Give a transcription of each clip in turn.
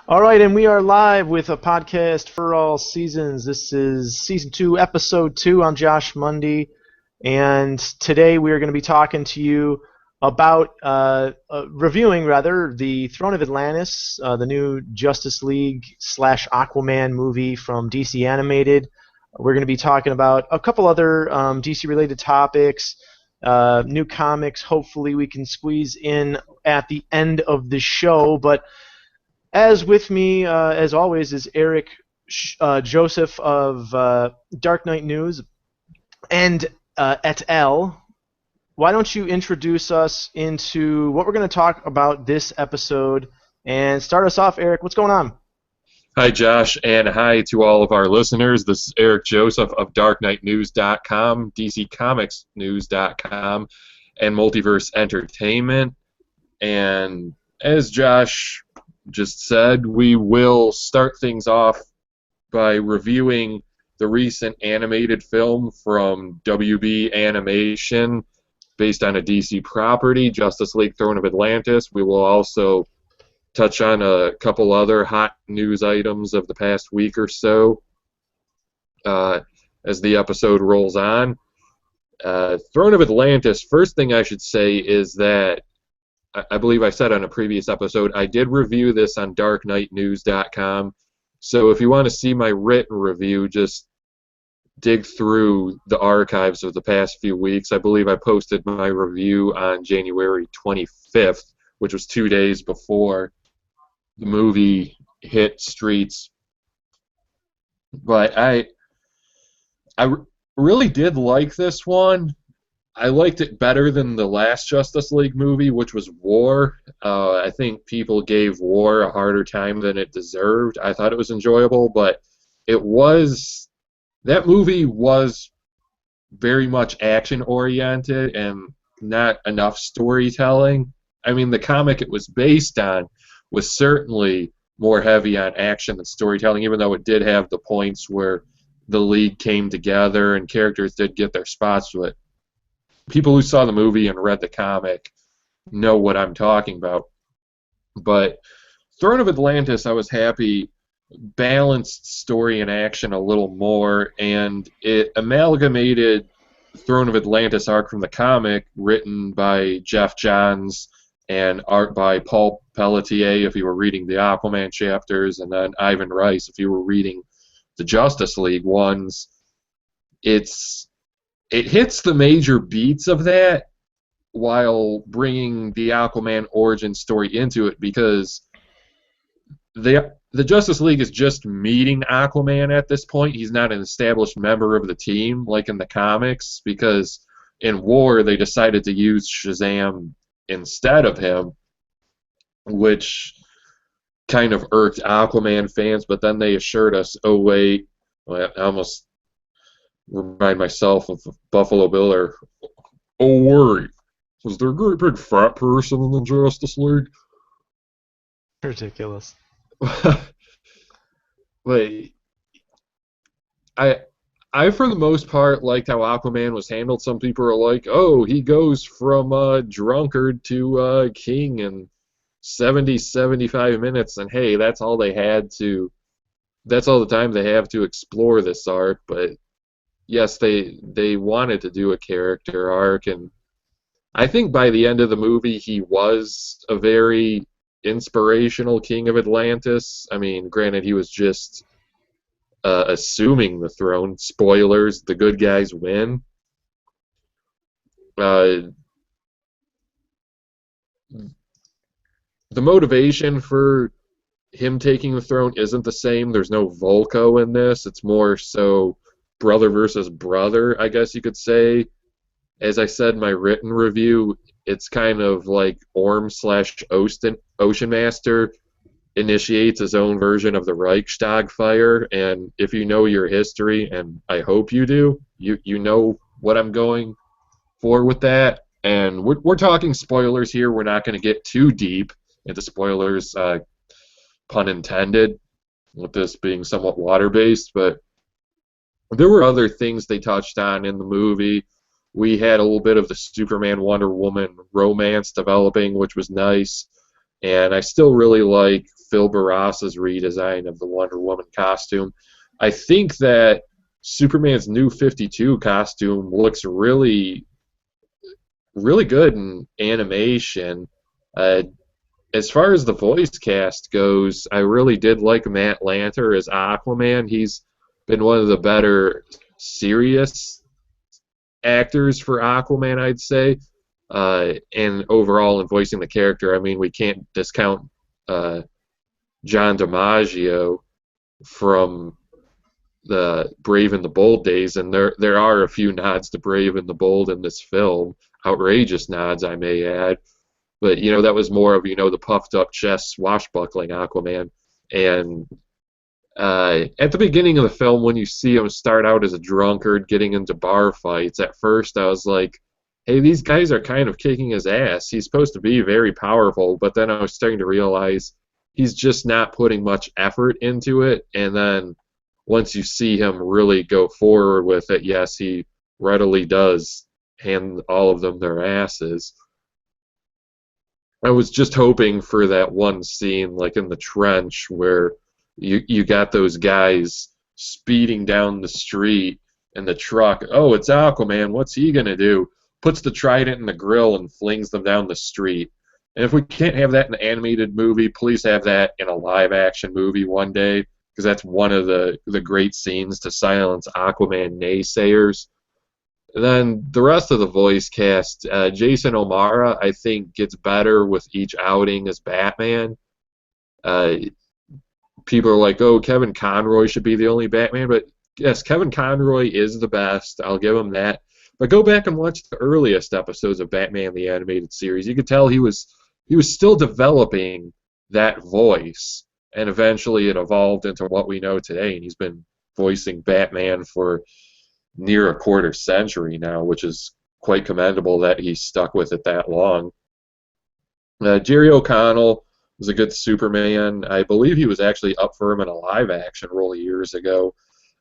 All right, and we are live with a podcast for all seasons. This is season 2, episode 2. I'm Josh Mundy, and today we are going to be talking to you about reviewing, rather, the Throne of Atlantis, the new Justice League slash Aquaman movie from DC Animated. We're going to be talking about a couple other DC-related topics, new comics. Hopefully, we can squeeze in at the end of the show, but as with me, as always, is Eric Joseph of Dark Knight News and et al. Why don't you introduce us into what we're going to talk about this episode and start us off, Eric? What's going on? Hi, Josh, and hi to all of our listeners. This is Eric Joseph of DarkKnightNews.com, DCComicsNews.com, and Multiverse Entertainment. And as Josh just said, we will start things off by reviewing the recent animated film from WB Animation based on a DC property, Justice League Throne of Atlantis. We will also touch on a couple other hot news items of the past week or so as the episode rolls on. Throne of Atlantis, first thing I should say is that I believe I said on a previous episode, I did review this on DarkKnightNews.com. So if you want to see my written review, just dig through the archives of the past few weeks. I believe I posted my review on January 25th, which was 2 days before the movie hit streets. But I really did like this one. I liked it better than the last Justice League movie, which was War. I think people gave War a harder time than it deserved. I thought it was enjoyable, but that movie was very much action-oriented and not enough storytelling. I mean, the comic it was based on was certainly more heavy on action than storytelling, even though it did have the points where the League came together and characters did get their spots with it. People who saw the movie and read the comic know what I'm talking about. But Throne of Atlantis, I was happy, balanced story and action a little more, and it amalgamated Throne of Atlantis arc from the comic, written by Jeff Johns and art by Paul Pelletier if you were reading the Aquaman chapters, and then Ivan Rice if you were reading the Justice League ones. It hits the major beats of that while bringing the Aquaman origin story into it, because the Justice League is just meeting Aquaman at this point. He's not an established member of the team like in the comics, because in War they decided to use Shazam instead of him, which kind of irked Aquaman fans, but then they assured us, oh wait, I almost remind myself of Buffalo Bill, or oh wait, was there a great big fat person in the Justice League? Ridiculous. But I for the most part liked how Aquaman was handled. Some people are like, oh, he goes from drunkard to king in 75 minutes, and hey, that's all the time they have to explore this arc. But yes, they wanted to do a character arc, and I think by the end of the movie he was a very inspirational king of Atlantis. I mean, granted, he was just assuming the throne. Spoilers, the good guys win. The motivation for him taking the throne isn't the same. There's no Volko in this. It's more so brother versus brother, I guess you could say. As I said in my written review, it's kind of like Ocean Master initiates his own version of the Reichstag fire, and if you know your history, and I hope you do, you know what I'm going for with that. And we're talking spoilers here. We're not going to get too deep into spoilers, pun intended, with this being somewhat water-based, but there were other things they touched on in the movie. We had a little bit of the Superman Wonder Woman romance developing, which was nice, and I still really like Phil Barassa's redesign of the Wonder Woman costume. I think that Superman's New 52 costume looks really, really good in animation. As far as the voice cast goes, I really did like Matt Lanter as Aquaman. He's been one of the better serious actors for Aquaman, I'd say. And overall in voicing the character, I mean, we can't discount John DiMaggio from the Brave and the Bold days, and there are a few nods to Brave and the Bold in this film, outrageous nods, I may add. But that was more of the puffed up chest, swashbuckling Aquaman. And at the beginning of the film, when you see him start out as a drunkard, getting into bar fights, at first I was like, hey, these guys are kind of kicking his ass. He's supposed to be very powerful, but then I was starting to realize he's just not putting much effort into it. And then once you see him really go forward with it, yes, he readily does hand all of them their asses. I was just hoping for that one scene, like in the trench, where you got those guys speeding down the street in the truck. Oh, it's Aquaman. What's he going to do? Puts the trident in the grill and flings them down the street. And if we can't have that in an animated movie, please have that in a live-action movie one day, because that's one of the great scenes to silence Aquaman naysayers. And then the rest of the voice cast, Jason O'Mara, I think, gets better with each outing as Batman. People are like, oh, Kevin Conroy should be the only Batman, but yes, Kevin Conroy is the best. I'll give him that. But go back and watch the earliest episodes of Batman the Animated Series. You could tell he was still developing that voice, and eventually it evolved into what we know today, and he's been voicing Batman for near a quarter century now, which is quite commendable that he stuck with it that long. Jerry O'Connell was a good Superman. I believe he was actually up for him in a live-action role years ago.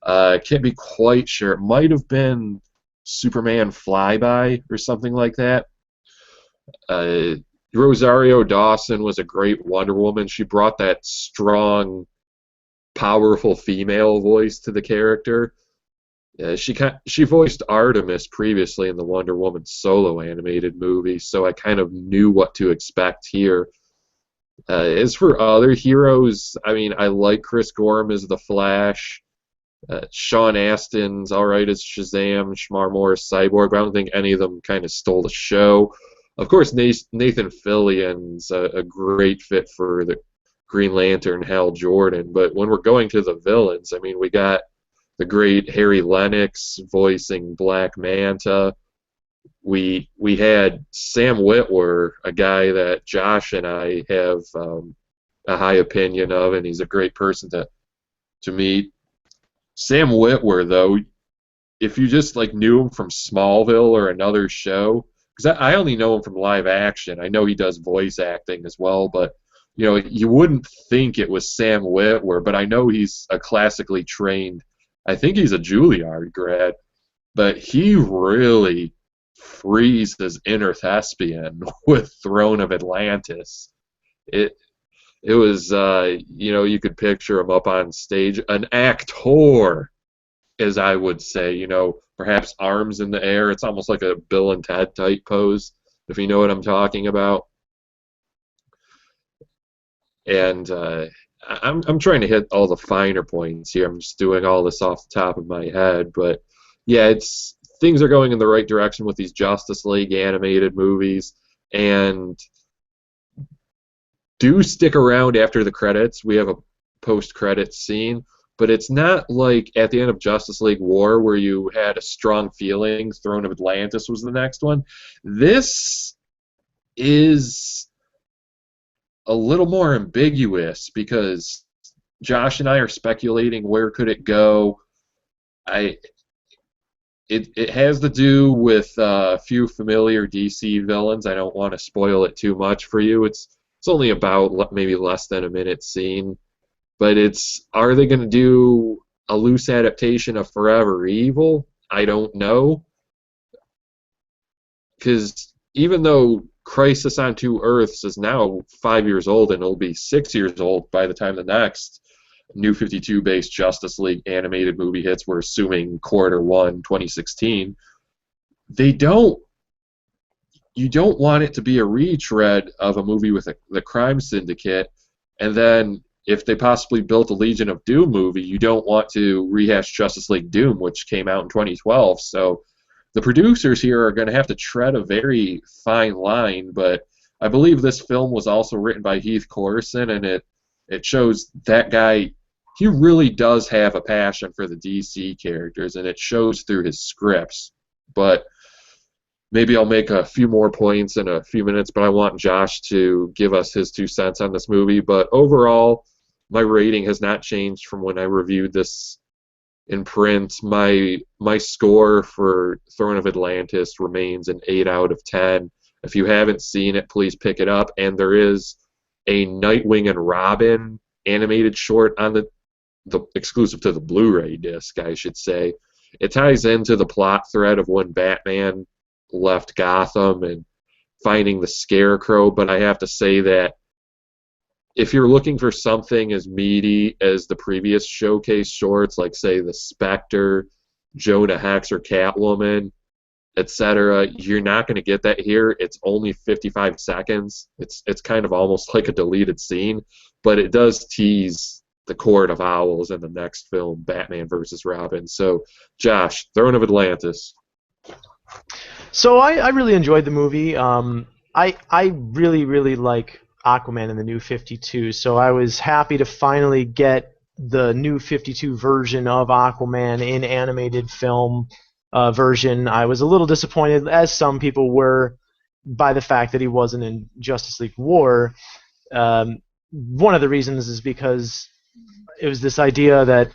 Can't be quite sure. It might have been Superman Flyby or something like that. Rosario Dawson was a great Wonder Woman. She brought that strong, powerful female voice to the character. She voiced Artemis previously in the Wonder Woman solo animated movie, so I kind of knew what to expect here. As for other heroes, I mean, I like Chris Gorham as the Flash. Sean Astin's alright as Shazam, Shmar Morris Cyborg, but I don't think any of them kind of stole the show. Of course, Nathan Fillion's a great fit for the Green Lantern, Hal Jordan, but when we're going to the villains, I mean, we got the great Harry Lennox voicing Black Manta. We had Sam Witwer, a guy that Josh and I have a high opinion of, and he's a great person to meet. Sam Witwer, though, if you just knew him from Smallville or another show, because I only know him from live action. I know he does voice acting as well, but you wouldn't think it was Sam Witwer, but I know he's a classically trained. I think he's a Juilliard grad, but he really frees his inner thespian with Throne of Atlantis. It was, you could picture him up on stage, an actor, as I would say, perhaps arms in the air. It's almost like a Bill and Ted type pose, if you know what I'm talking about. And I'm trying to hit all the finer points here. I'm just doing all this off the top of my head, but yeah, things are going in the right direction with these Justice League animated movies, and do stick around after the credits. We have a post-credits scene, but it's not like at the end of Justice League War where you had a strong feeling Throne of Atlantis was the next one. This is a little more ambiguous because Josh and I are speculating where could it go. It has to do with a few familiar DC villains. I don't want to spoil it too much for you. It's only about maybe less than a minute scene, but are they going to do a loose adaptation of Forever Evil? I don't know, because even though Crisis on Two Earths is now 5 years old, and it'll be 6 years old by the time the next New 52 based Justice League animated movie hits. We're assuming Q1 2016. You don't want it to be a retread of a movie with the crime syndicate, and then if they possibly built a Legion of Doom movie, you don't want to rehash Justice League Doom, which came out in 2012. So the producers here are going to have to tread a very fine line, but I believe this film was also written by Heath Corson, and it shows that guy, he really does have a passion for the DC characters, and it shows through his scripts. But maybe I'll make a few more points in a few minutes, but I want Josh to give us his 2 cents on this movie. But overall, my rating has not changed from when I reviewed this in print. My score for Throne of Atlantis remains an 8 out of 10. If you haven't seen it, please pick it up. And there is a Nightwing and Robin animated short on the exclusive to the Blu-ray disc, I should say. It ties into the plot thread of when Batman left Gotham and finding the Scarecrow, but I have to say that if you're looking for something as meaty as the previous showcase shorts, like say the Spectre, Jonah Hex, or Catwoman, etc., you're not going to get that here. It's only 55 seconds. It's kind of almost like a deleted scene, but it does tease the Court of Owls in the next film, Batman vs. Robin. So, Josh, Throne of Atlantis. So I really enjoyed the movie. I really like Aquaman in the New 52, so I was happy to finally get the New 52 version of Aquaman in animated film version. I was a little disappointed, as some people were, by the fact that he wasn't in Justice League War. One of the reasons is because it was this idea that,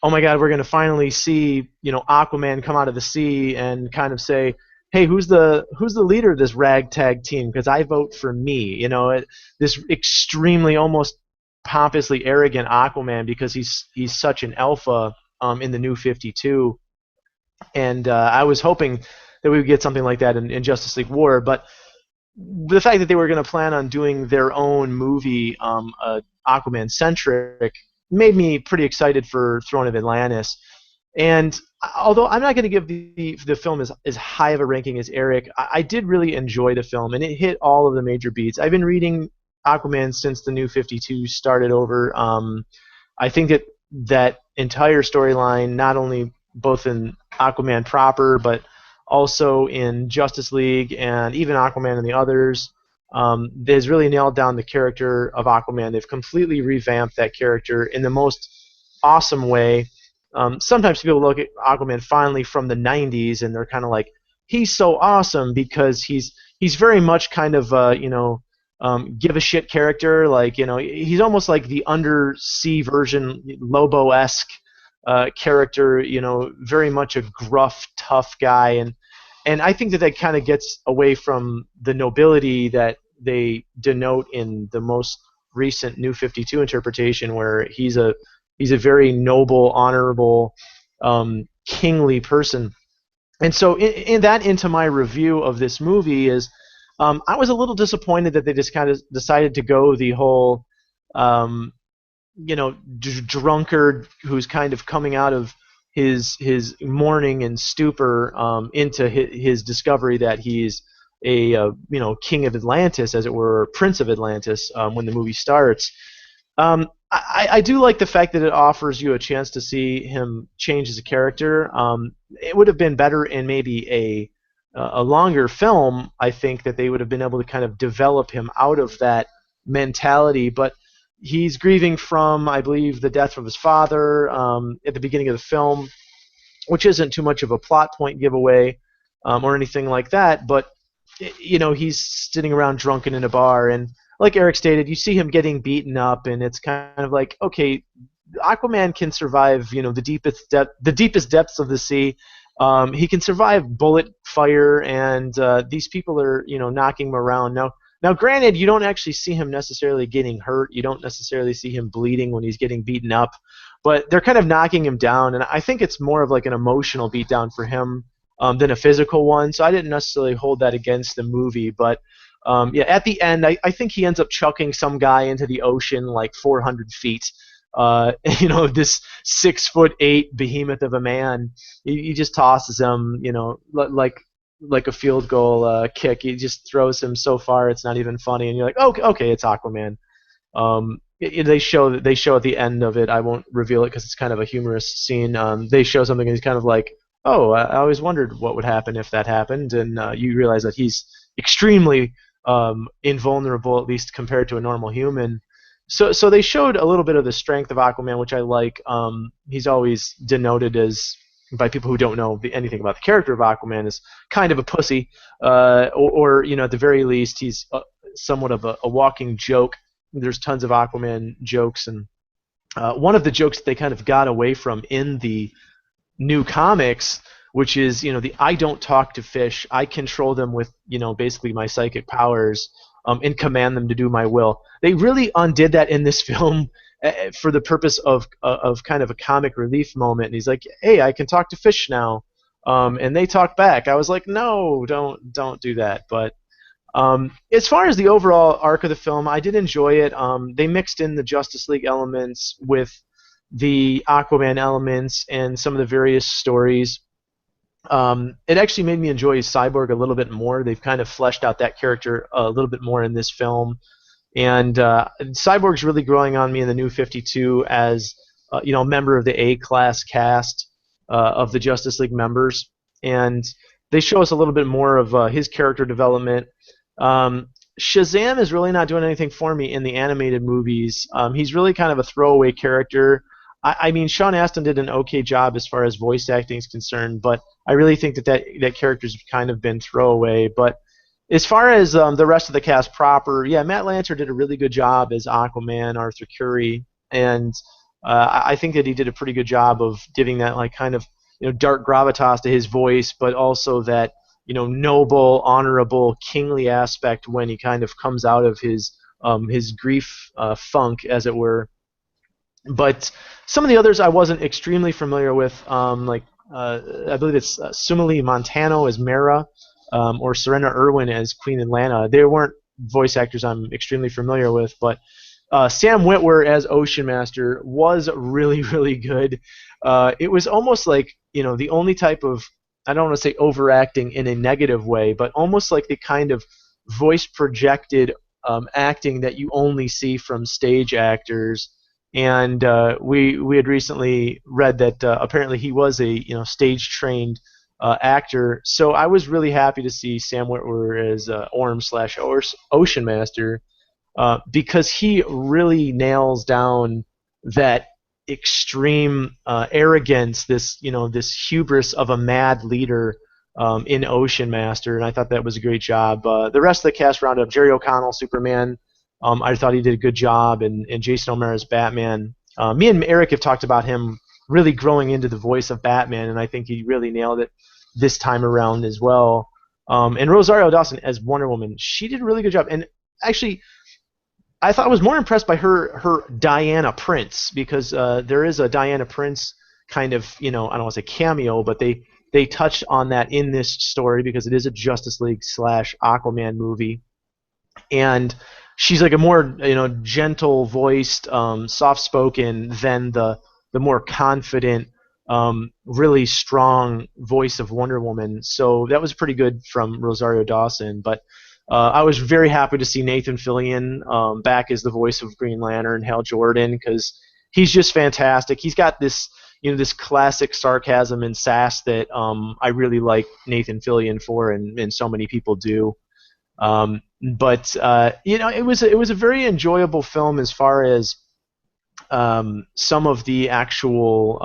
oh my God, we're going to finally see, Aquaman come out of the sea and kind of say, hey, who's the leader of this ragtag team? Because I vote for me. This extremely, almost pompously arrogant Aquaman, because he's such an alpha in the New 52. And I was hoping that we would get something like that in Justice League War, but the fact that they were going to plan on doing their own movie, Aquaman-centric, made me pretty excited for Throne of Atlantis. And although I'm not going to give the film as high of a ranking as Eric, I did really enjoy the film, and it hit all of the major beats. I've been reading Aquaman since the New 52 started over. I think that entire storyline, not only both in Aquaman proper, but also in Justice League and even Aquaman and the others, has really nailed down the character of Aquaman. They've completely revamped that character in the most awesome way. Sometimes people look at Aquaman finally from the 90s and they're kind of like, he's so awesome because he's very much kind of give a shit character. Like, he's almost like the undersea version, Lobo-esque character, very much a gruff, tough guy. And I think that kind of gets away from the nobility that they denote in the most recent New 52 interpretation, where he's a very noble, honorable, kingly person. And so in that, into my review of this movie is, I was a little disappointed that they just kind of decided to go the whole, drunkard who's kind of coming out of his mourning and stupor into his discovery that he's a king of Atlantis, as it were, or prince of Atlantis, when the movie starts. I do like the fact that it offers you a chance to see him change as a character. It would have been better in maybe a longer film. I think that they would have been able to kind of develop him out of that mentality, but he's grieving from, I believe, the death of his father at the beginning of the film, which isn't too much of a plot point giveaway or anything like that, but he's sitting around drunken in a bar, and like Eric stated, you see him getting beaten up, and it's kind of like, okay, Aquaman can survive, the deepest depths of the sea. He can survive bullet fire, and these people are, knocking him around. Now, granted, you don't actually see him necessarily getting hurt. You don't necessarily see him bleeding when he's getting beaten up, but they're kind of knocking him down, and I think it's more of like an emotional beatdown for him than a physical one. So I didn't necessarily hold that against the movie, but yeah, at the end, I think he ends up chucking some guy into the ocean like 400 feet. This 6'8" behemoth of a man, he just tosses him, like a field goal kick. He just throws him so far it's not even funny, and you're like, okay, it's Aquaman. They show at the end of it. I won't reveal it because it's kind of a humorous scene. They show something, and he's kind of like, "Oh, I always wondered what would happen if that happened," and you realize that he's extremely invulnerable, at least compared to a normal human. So they showed a little bit of the strength of Aquaman, which I like. He's always denoted as, by people who don't know anything about the character of Aquaman, as kind of a pussy, or at the very least, he's somewhat of a walking joke. There's tons of Aquaman jokes, and one of the jokes that they kind of got away from in the new comics, which is, the I don't talk to fish, I control them with, basically my psychic powers, and command them to do my will. They really undid that in this film for the purpose of kind of a comic relief moment. And he's like, "Hey, I can talk to fish now," and they talk back. I was like, "No, don't do that." But as far as the overall arc of the film, I did enjoy it. They mixed in the Justice League elements with the Aquaman elements and some of the various stories. It actually made me enjoy Cyborg a little bit more. They've kind of fleshed out that character a little bit more in this film. And Cyborg's really growing on me in the New 52 as a member of the A-class cast of the Justice League members. And they show us a little bit more of his character development. Shazam is really not doing anything for me in the animated movies. He's really kind of a throwaway character. I mean, Sean Astin did an okay job as far as voice acting is concerned, but I really think that character's kind of been throwaway. But as far as the rest of the cast proper, yeah, Matt Lanter did a really good job as Aquaman, Arthur Curry, and I think that he did a pretty good job of giving that like kind of dark gravitas to his voice, but also that noble, honorable, kingly aspect when he kind of comes out of his grief funk, as it were. But some of the others I wasn't extremely familiar with, I believe it's Sumali Montano as Mera, or Serena Irwin as Queen Atlanta. They weren't voice actors I'm extremely familiar with, but Sam Witwer as Ocean Master was really, really good. It was almost like the only type of, I don't want to say overacting in a negative way, but almost like the kind of voice projected acting that you only see from stage actors. And we had recently read that apparently he was a stage trained actor. So I was really happy to see Sam Witwer as Orm/Ocean Master because he really nails down that extreme arrogance, this hubris of a mad leader in Ocean Master, and I thought that was a great job. The rest of the cast rounded up Jerry O'Connell, Superman. I thought he did a good job, and Jason O'Mara's Batman. Me and Eric have talked about him really growing into the voice of Batman, and I think he really nailed it this time around as well. And Rosario Dawson as Wonder Woman, she did a really good job. And actually, I thought I was more impressed by her Diana Prince, because there is a Diana Prince kind of, I don't want to say cameo, but they touched on that in this story because it is a Justice League / Aquaman movie. And she's like a more gentle voiced, soft spoken than the more confident, really strong voice of Wonder Woman. So that was pretty good from Rosario Dawson. But I was very happy to see Nathan Fillion back as the voice of Green Lantern, Hal Jordan, because he's just fantastic. He's got this this classic sarcasm and sass that I really like Nathan Fillion for, and so many people do. But it was a very enjoyable film as far as some of the actual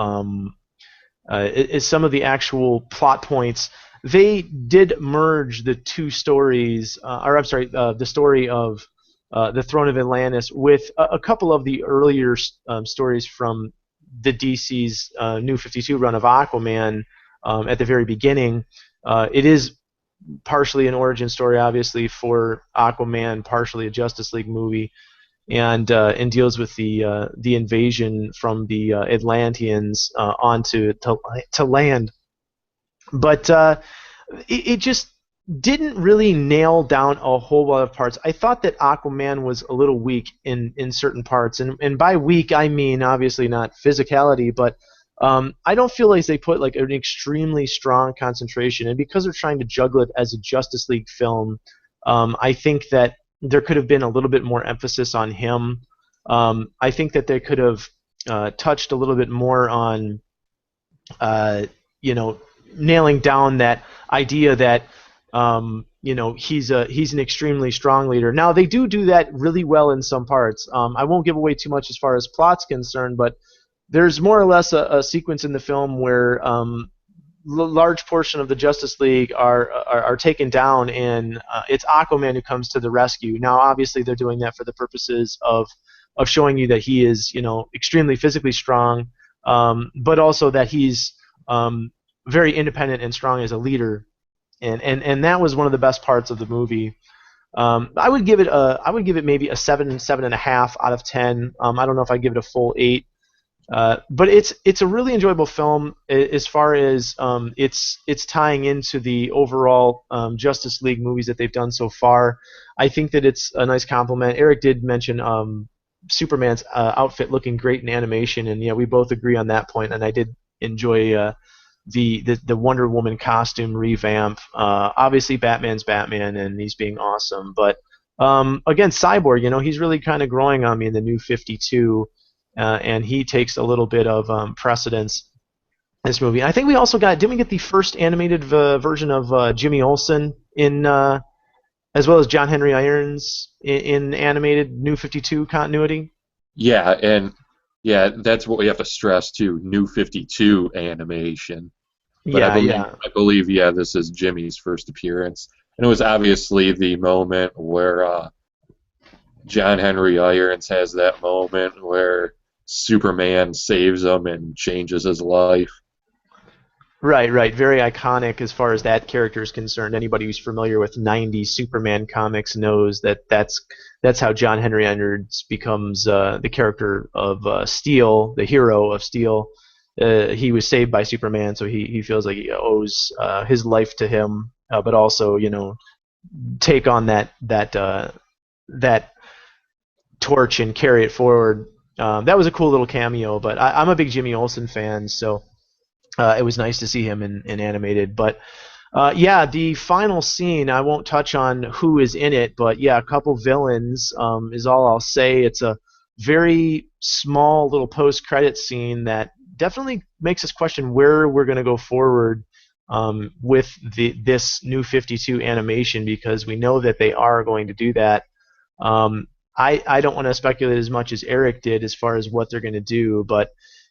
plot points. They did merge the two stories, the story of the Throne of Atlantis with a couple of the earlier stories from the DC's New 52 run of Aquaman at the very beginning. It is partially an origin story, obviously, for Aquaman, partially a Justice League movie, and deals with the invasion from the Atlanteans onto land. But it just didn't really nail down a whole lot of parts. I thought that Aquaman was a little weak in certain parts, and by weak I mean obviously not physicality, but I don't feel like they put like an extremely strong concentration, and because they're trying to juggle it as a Justice League film, I think that there could have been a little bit more emphasis on him. I think that they could have touched a little bit more on, you know, nailing down that idea that you know, he's an extremely strong leader. Now they do that really well in some parts. I won't give away too much as far as plot's concerned, but there's more or less a sequence in the film where large portion of the Justice League are taken down, and it's Aquaman who comes to the rescue. Now, obviously, they're doing that for the purposes of showing you that he is, you know, extremely physically strong, but also that he's very independent and strong as a leader. And that was one of the best parts of the movie. I would give it maybe a 7.5 out of 10. I don't know if I'd give it a full 8. But it's a really enjoyable film as far as it's tying into the overall Justice League movies that they've done so far. I think that it's a nice compliment. Eric did mention Superman's outfit looking great in animation, and yeah, we both agree on that point. And I did enjoy the Wonder Woman costume revamp. Obviously, Batman's Batman, and he's being awesome. But again, Cyborg, you know, he's really kind of growing on me in the New 52. And he takes a little bit of precedence in this movie. I think we also didn't we get the first animated version of Jimmy Olsen in, as well as John Henry Irons in animated New 52 continuity? Yeah, and yeah, that's what we have to stress too. New 52 animation. But Yeah. I believe, yeah, this is Jimmy's first appearance, and it was obviously the moment where John Henry Irons has that moment where Superman saves him and changes his life. Right. Very iconic as far as that character is concerned. Anybody who's familiar with '90s Superman comics knows that that's how John Henry Irons becomes the character of Steel, the hero of Steel. He was saved by Superman, so he feels like he owes his life to him, but also, you know, take on that torch and carry it forward. That was a cool little cameo, but I'm a big Jimmy Olsen fan, so it was nice to see him in animated. But yeah, the final scene, I won't touch on who is in it, but yeah, a couple villains is all I'll say. It's a very small little post-credit scene that definitely makes us question where we're going to go forward with this New 52 animation, because we know that they are going to do that. I don't want to speculate as much as Eric did as far as what they're going to do, but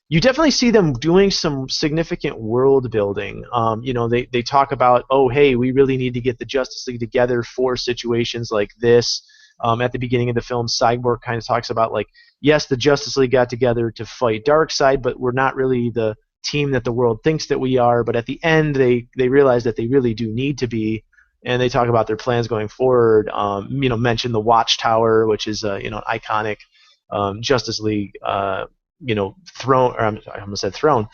you definitely see them doing some significant world building. You know, they talk about, oh, hey, we really need to get the Justice League together for situations like this. At the beginning of the film, Cyborg kind of talks about, like, yes, the Justice League got together to fight Darkseid, but we're not really the team that the world thinks that we are. But at the end, they realize that they really do need to be. And they talk about their plans going forward. You know, mention the Watchtower, which is you know, an iconic Justice League you know, throne, or I almost said throne,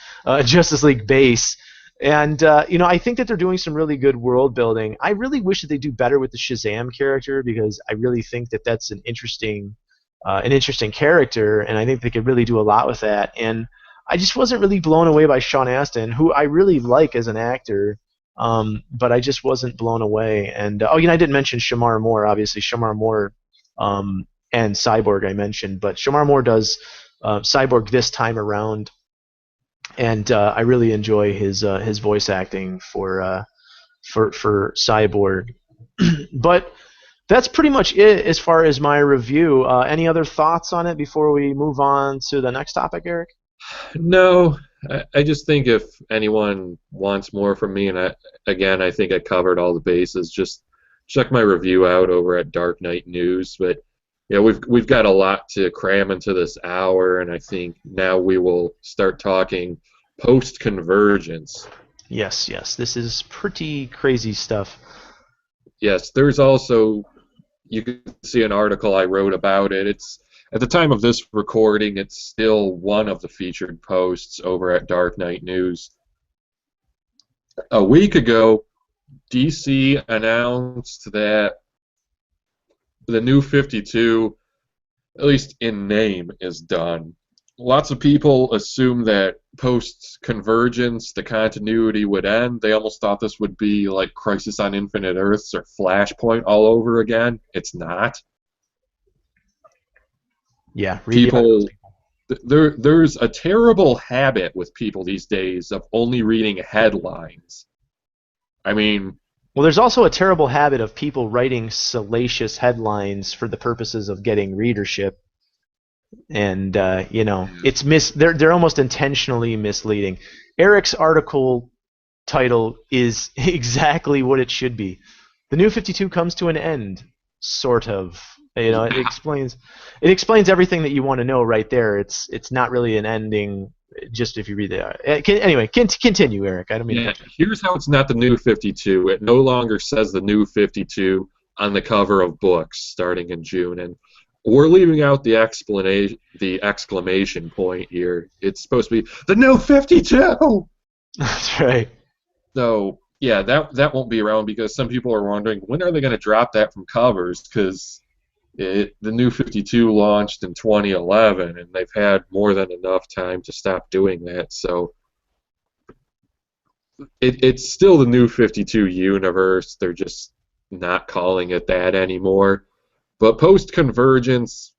Justice League base. And you know, I think that they're doing some really good world building. I really wish that they do better with the Shazam character, because I really think that that's an interesting character, and I think they could really do a lot with that. And I just wasn't really blown away by Sean Astin, who I really like as an actor. But I just wasn't blown away. And oh, you know, I didn't mention Shamar Moore. Obviously, Shamar Moore and Cyborg I mentioned, but Shamar Moore does Cyborg this time around, and I really enjoy his voice acting for Cyborg. But that's pretty much it as far as my review. Any other thoughts on it before we move on to the next topic, Eric? No, I just think if anyone wants more from me, and I think I covered all the bases, just check my review out over at Dark Knight News. But yeah, we've got a lot to cram into this hour, and I think now we will start talking post-Convergence. Yes, this is pretty crazy stuff. Yes, there's also, you can see an article I wrote about it. It's, at the time of this recording, it's still one of the featured posts over at Dark Knight News. a week ago, DC announced that the New 52, at least in name, is done. Lots of people assume that post-Convergence, the continuity would end. They almost thought this would be like Crisis on Infinite Earths or Flashpoint all over again. It's not. Yeah, read the articles. People, there's a terrible habit with people these days of only reading headlines. I mean, Well, there's also a terrible habit of people writing salacious headlines for the purposes of getting readership, and they're almost intentionally misleading. Eric's article title is exactly what it should be. The New 52 comes to an end, sort of. It explains everything that you want to know right there. It's not really an ending. Just if you read anyway, continue, Eric. I don't mean to cut you. Here's how it's not the New 52. It no longer says the New 52 on the cover of books starting in June, and we're leaving out the exclamation point here. It's supposed to be the New 52. That's right. So yeah, that won't be around because some people are wondering when are they going to drop that from covers because the New 52 launched in 2011, and they've had more than enough time to stop doing that. So it's still the New 52 universe. They're just not calling it that anymore. But post-Convergence,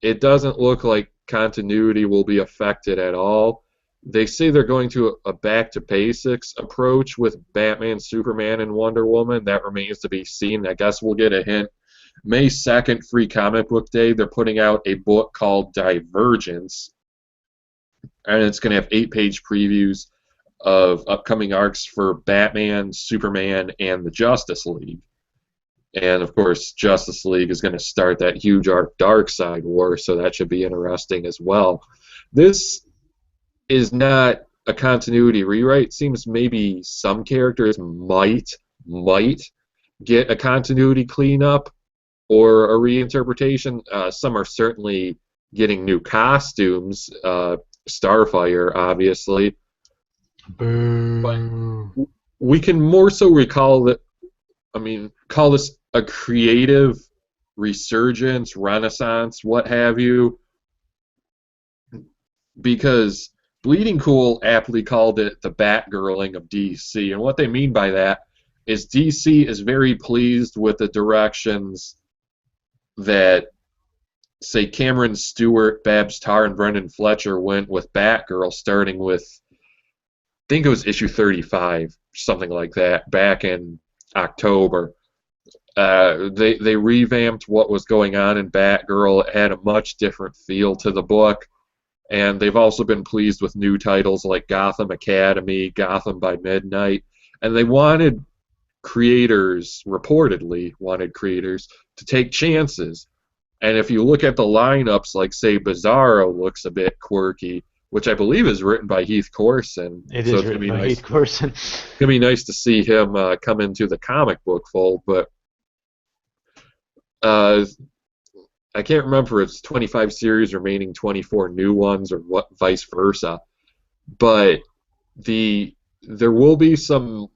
it doesn't look like continuity will be affected at all. They say they're going to a back-to-basics approach with Batman, Superman, and Wonder Woman. That remains to be seen. I guess we'll get a hint. May 2nd, Free Comic Book Day, they're putting out a book called Divergence, and it's going to have 8-page previews of upcoming arcs for Batman, Superman, and the Justice League. And, of course, Justice League is going to start that huge arc Darkseid War, so that should be interesting as well. This is not a continuity rewrite. Seems maybe some characters might get a continuity cleanup or a reinterpretation. Some are certainly getting new costumes. Starfire, obviously. Boo. But we can more so recall that. Call this a creative resurgence, renaissance, what have you, because Bleeding Cool aptly called it the Batgirling of DC, and what they mean by that is DC is very pleased with the directions that, say, Cameron Stewart, Babs Tarr, and Brendan Fletcher went with Batgirl, starting with, I think it was issue 35, something like that, back in October. They revamped what was going on in Batgirl. It had a much different feel to the book, and they've also been pleased with new titles like Gotham Academy, Gotham by Midnight, and they wanted creators, reportedly wanted creators, to take chances. And if you look at the lineups, like, say, Bizarro looks a bit quirky, which I believe is written by Heath Corson. It is written by Heath Corson. It's going to be nice to see him come into the comic book fold, but I can't remember if it's 25 series remaining 24 new ones or what, vice versa. But there will be some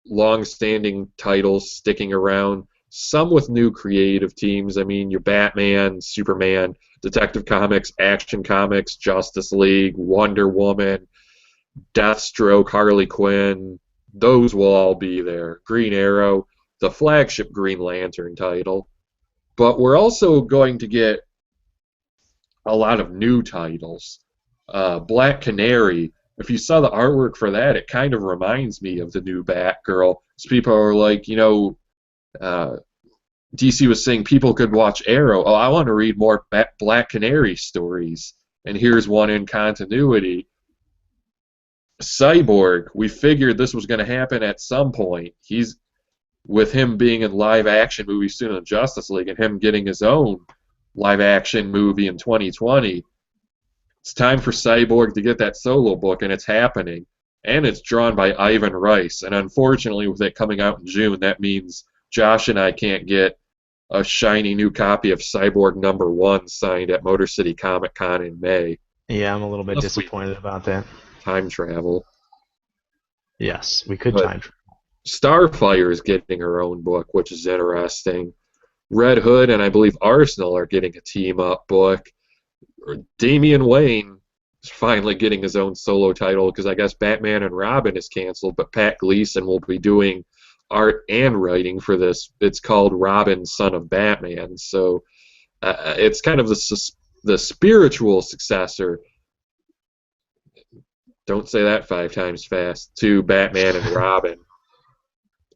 long-standing titles sticking around, some with new creative teams. I mean, your Batman, Superman, Detective Comics, Action Comics, Justice League, Wonder Woman, Deathstroke, Harley Quinn, those will all be there. Green Arrow, the flagship Green Lantern title. But we're also going to get a lot of new titles. Black Canary, if you saw the artwork for that, it kind of reminds me of the new Batgirl. So people are like, DC was saying people could watch Arrow. Oh, I want to read more Black Canary stories. And here's one in continuity. Cyborg, we figured this was going to happen at some point. With him being in live-action movies soon in Justice League and him getting his own live-action movie in 2020, it's time for Cyborg to get that solo book, and it's happening. And it's drawn by Ivan Rice. And unfortunately, with it coming out in June, that means Josh and I can't get a shiny new copy of Cyborg #1 signed at Motor City Comic Con in May. Yeah, I'm a little bit disappointed about that. Time travel. Yes, we could But time travel. Starfire is getting her own book, which is interesting. Red Hood and I believe Arsenal are getting a team up book. Damian Wayne is finally getting his own solo title because I guess Batman and Robin is canceled, but Pat Gleason will be doing art and writing for this. It's called Robin, Son of Batman. So it's kind of the spiritual successor. Don't say that 5 times fast. To Batman and Robin.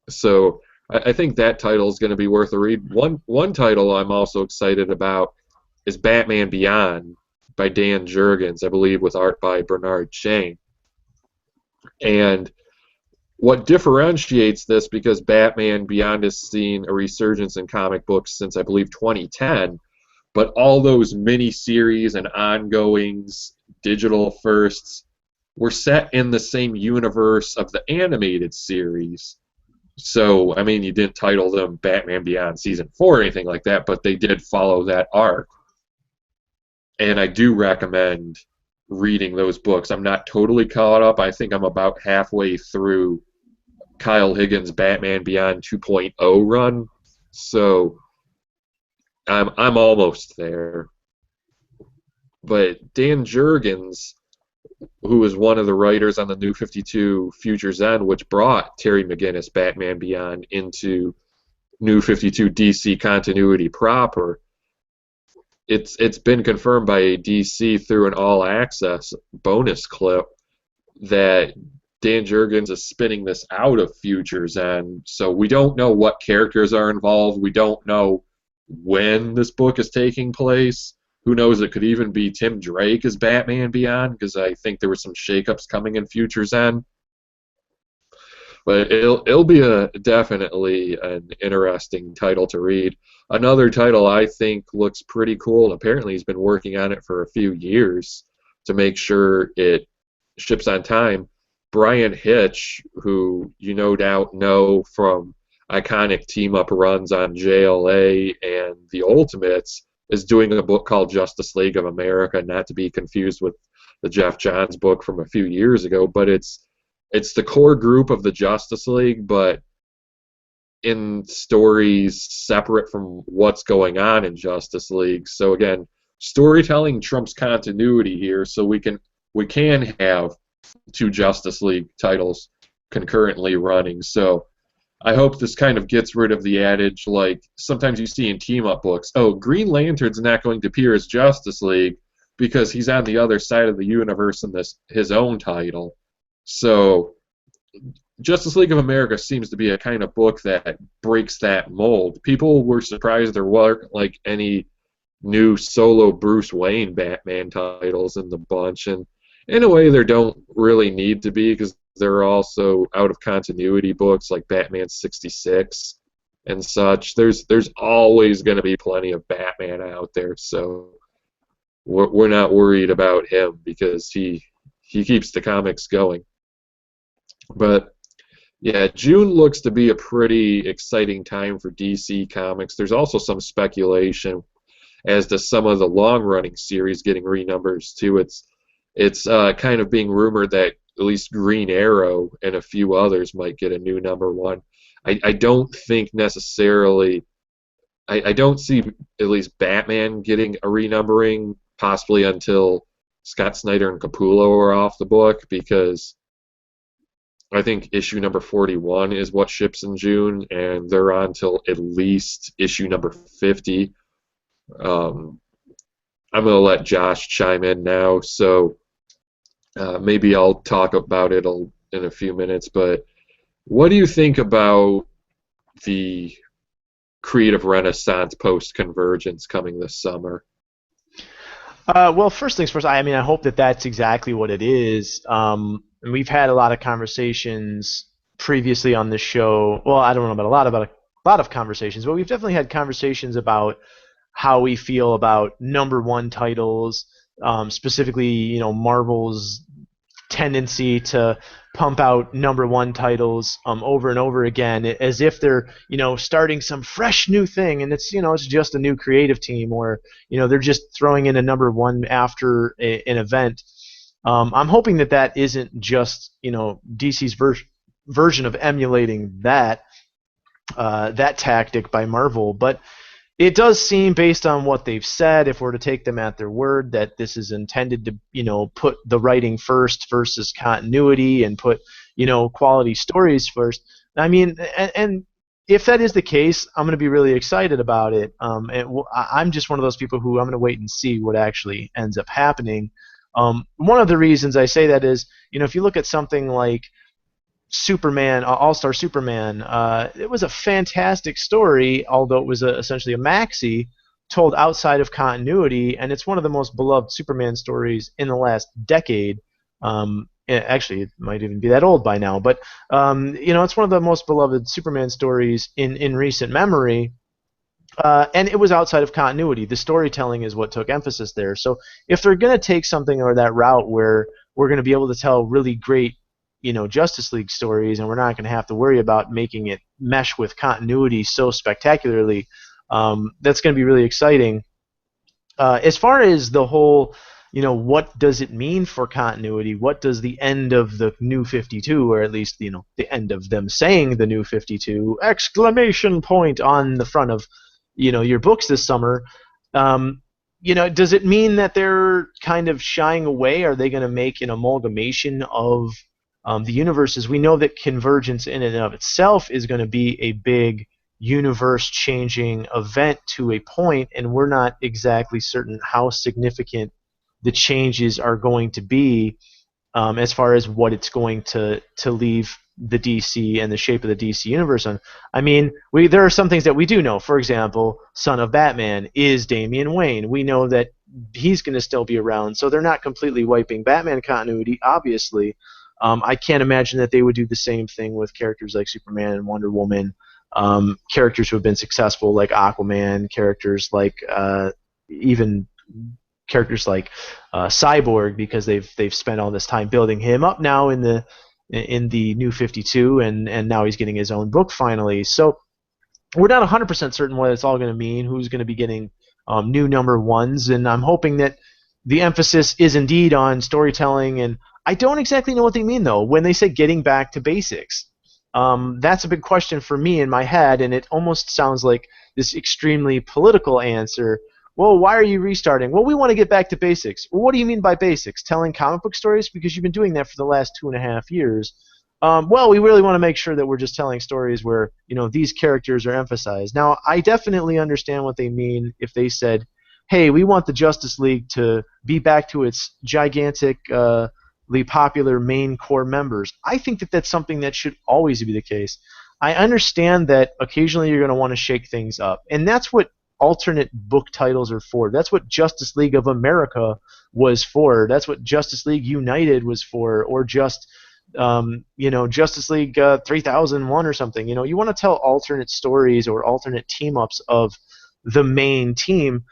So I think that title is going to be worth a read. One title I'm also excited about is Batman Beyond by Dan Jergens, I believe, with art by Bernard Chang. And what differentiates this, because Batman Beyond has seen a resurgence in comic books since, I believe, 2010, but all those mini-series and ongoings, digital firsts, were set in the same universe of the animated series. So, I mean, you didn't title them Batman Beyond Season 4 or anything like that, but they did follow that arc. And I do recommend reading those books. I'm not totally caught up. I think I'm about halfway through Kyle Higgins' Batman Beyond 2.0 run. So, I'm almost there. But Dan Jergens, who was one of the writers on the New 52 Future's End, which brought Terry McGinnis' Batman Beyond into New 52 DC continuity proper. It's been confirmed by DC through an all-access bonus clip that Dan Jergens is spinning this out of Future's End. So we don't know what characters are involved. We don't know when this book is taking place. Who knows, it could even be Tim Drake as Batman Beyond, because I think there were some shakeups coming in Future's End. But it'll be definitely an interesting title to read. Another title I think looks pretty cool, and apparently he's been working on it for a few years to make sure it ships on time. Brian Hitch, who you no doubt know from iconic team-up runs on JLA and The Ultimates, is doing a book called Justice League of America, not to be confused with the Jeff Johns book from a few years ago, but it's the core group of the Justice League, but in stories separate from what's going on in Justice League. So again, storytelling trumps continuity here, so we can have 2 Justice League titles concurrently running. So I hope this kind of gets rid of the adage, like sometimes you see in team-up books, oh, Green Lantern's not going to appear as Justice League because he's on the other side of the universe in his own title. So Justice League of America seems to be a kind of book that breaks that mold. People were surprised there weren't like any new solo Bruce Wayne Batman titles in the bunch, and in a way there don't really need to be, because there are also out of continuity books like Batman 66 and such. There's always going to be plenty of Batman out there, so we're not worried about him because he keeps the comics going. But yeah, June looks to be a pretty exciting time for DC Comics. There's also some speculation as to some of the long-running series getting renumbers too. It's kind of being rumored that at least Green Arrow and a few others might get a new #1. I don't think necessarily. I don't see at least Batman getting a renumbering, possibly until Scott Snyder and Capullo are off the book, because I think issue number 41 is what ships in June, and they're on till at least issue number 50. I'm going to let Josh chime in now, so maybe I'll talk about it in a few minutes. But what do you think about the creative renaissance post-Convergence coming this summer? Well, first things first, I mean, I hope that that's exactly what it is. And we've had a lot of conversations previously on this show. Well, I don't know about a lot of conversations, but we've definitely had conversations about how we feel about #1 titles, specifically, Marvel's tendency to pump out #1 titles over and over again, as if they're starting some fresh new thing, and it's it's just a new creative team, or they're just throwing in a #1 after an event. I'm hoping that that isn't just DC's version of emulating that tactic by Marvel, but it does seem, based on what they've said, if we're to take them at their word, that this is intended to, put the writing first versus continuity and put, quality stories first. I mean, and if that is the case, I'm going to be really excited about it. I'm just one of those people who I'm going to wait and see what actually ends up happening. One of the reasons I say that is, if you look at something like Superman, All-Star Superman, it was a fantastic story, although it was essentially a maxi told outside of continuity, and it's one of the most beloved Superman stories in the last decade. Actually, it might even be that old by now, but it's one of the most beloved Superman stories in recent memory. And it was outside of continuity. The storytelling is what took emphasis there. So if they're going to take something or that route where we're going to be able to tell really great Justice League stories, and we're not going to have to worry about making it mesh with continuity so spectacularly, that's going to be really exciting. As far as the whole, what does it mean for continuity? What does the end of the New 52, or at least, the end of them saying the New 52, exclamation point on the front of, your books this summer, does it mean that they're kind of shying away? Are they going to make an amalgamation of the universes? We know that Convergence in and of itself is going to be a big universe-changing event to a point, and we're not exactly certain how significant the changes are going to be as far as what it's going to leave the DC and the shape of the DC universe on. I mean, there are some things that we do know. For example, Son of Batman is Damian Wayne. We know that he's going to still be around, so they're not completely wiping Batman continuity, obviously. I can't imagine that they would do the same thing with characters like Superman and Wonder Woman, characters who have been successful like Aquaman, characters like even characters like Cyborg, because they've spent all this time building him up now in the New 52, and now he's getting his own book finally. So we're not 100% certain what it's all going to mean, who's going to be getting new number ones, and I'm hoping that the emphasis is indeed on storytelling. And I don't exactly know what they mean, though, when they say getting back to basics. That's a big question for me in my head, and it almost sounds like this extremely political answer. Well, why are you restarting? Well, we want to get back to basics. Well, what do you mean by basics? Telling comic book stories? Because you've been doing that for the last 2.5 years. Well, we really want to make sure that we're just telling stories where these characters are emphasized. Now, I definitely understand what they mean if they said, hey, we want the Justice League to be back to its gigantically popular main core members. I think that that's something that should always be the case. I understand that occasionally you're going to want to shake things up, and that's what alternate book titles are for. That's what Justice League of America was for. That's what Justice League United was for, or just Justice League 3001 or something. You want to tell alternate stories or alternate team-ups of the main team.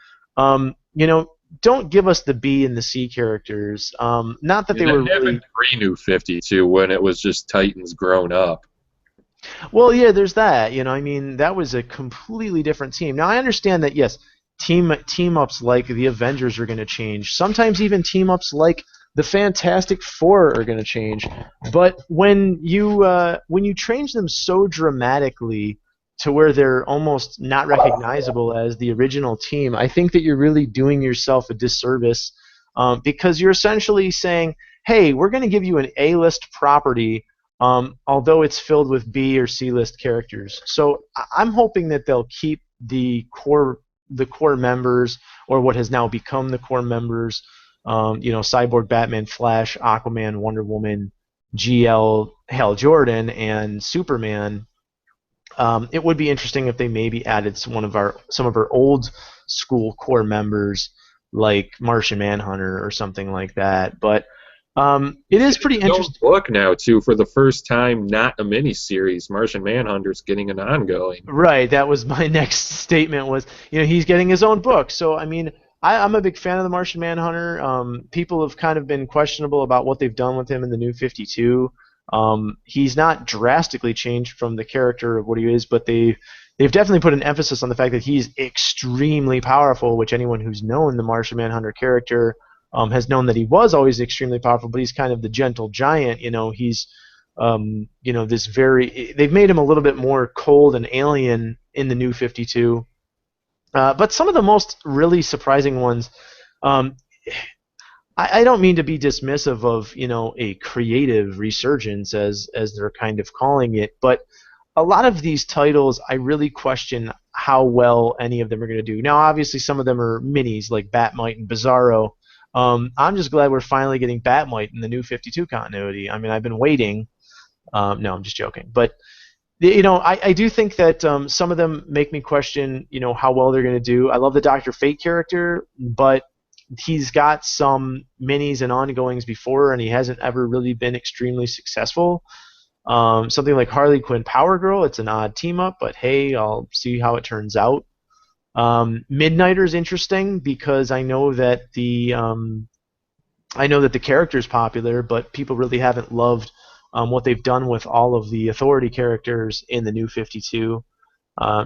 Don't give us the B and the C characters. Not that they were really pre-New 52 when it was just Titans grown up. Well, yeah, there's that. I mean, that was a completely different team. Now, I understand that, yes, team-ups like the Avengers are going to change. Sometimes even team-ups like the Fantastic Four are going to change. But when you change them so dramatically to where they're almost not recognizable as the original team, I think that you're really doing yourself a disservice, because you're essentially saying, hey, we're going to give you an A-list property, although it's filled with B or C-list characters. So I'm hoping that they'll keep the core members, or what has now become the core members, Cyborg, Batman, Flash, Aquaman, Wonder Woman, GL, Hal Jordan, and Superman. It would be interesting if they maybe added some of our old school core members, like Martian Manhunter or something like that. But it is pretty interesting. Book now too, for the first time, not a miniseries. Martian Manhunter's getting an ongoing. Right. That was my next statement. Was he's getting his own book. So I mean, I'm a big fan of the Martian Manhunter. People have kind of been questionable about what they've done with him in the New 52. He's not drastically changed from the character of what he is, but they've definitely put an emphasis on the fact that he's extremely powerful, which anyone who's known the Martian Manhunter character has known that he was always extremely powerful, but he's kind of the gentle giant. He's this very. They've made him a little bit more cold and alien in the New 52. But some of the most really surprising ones. Um, I don't mean to be dismissive of a creative resurgence as they're kind of calling it, but a lot of these titles I really question how well any of them are going to do. Now, obviously, some of them are minis like Batmite and Bizarro. I'm just glad we're finally getting Batmite in the New 52 continuity. I mean, I've been waiting. No, I'm just joking, but I do think that some of them make me question how well they're going to do. I love the Dr. Fate character, but he's got some minis and ongoings before, and he hasn't ever really been extremely successful. Something like Harley Quinn Power Girl, it's an odd team up, but hey, I'll see how it turns out. Midnighter's interesting because I know that the character's popular, but people really haven't loved what they've done with all of the Authority characters in the New 52.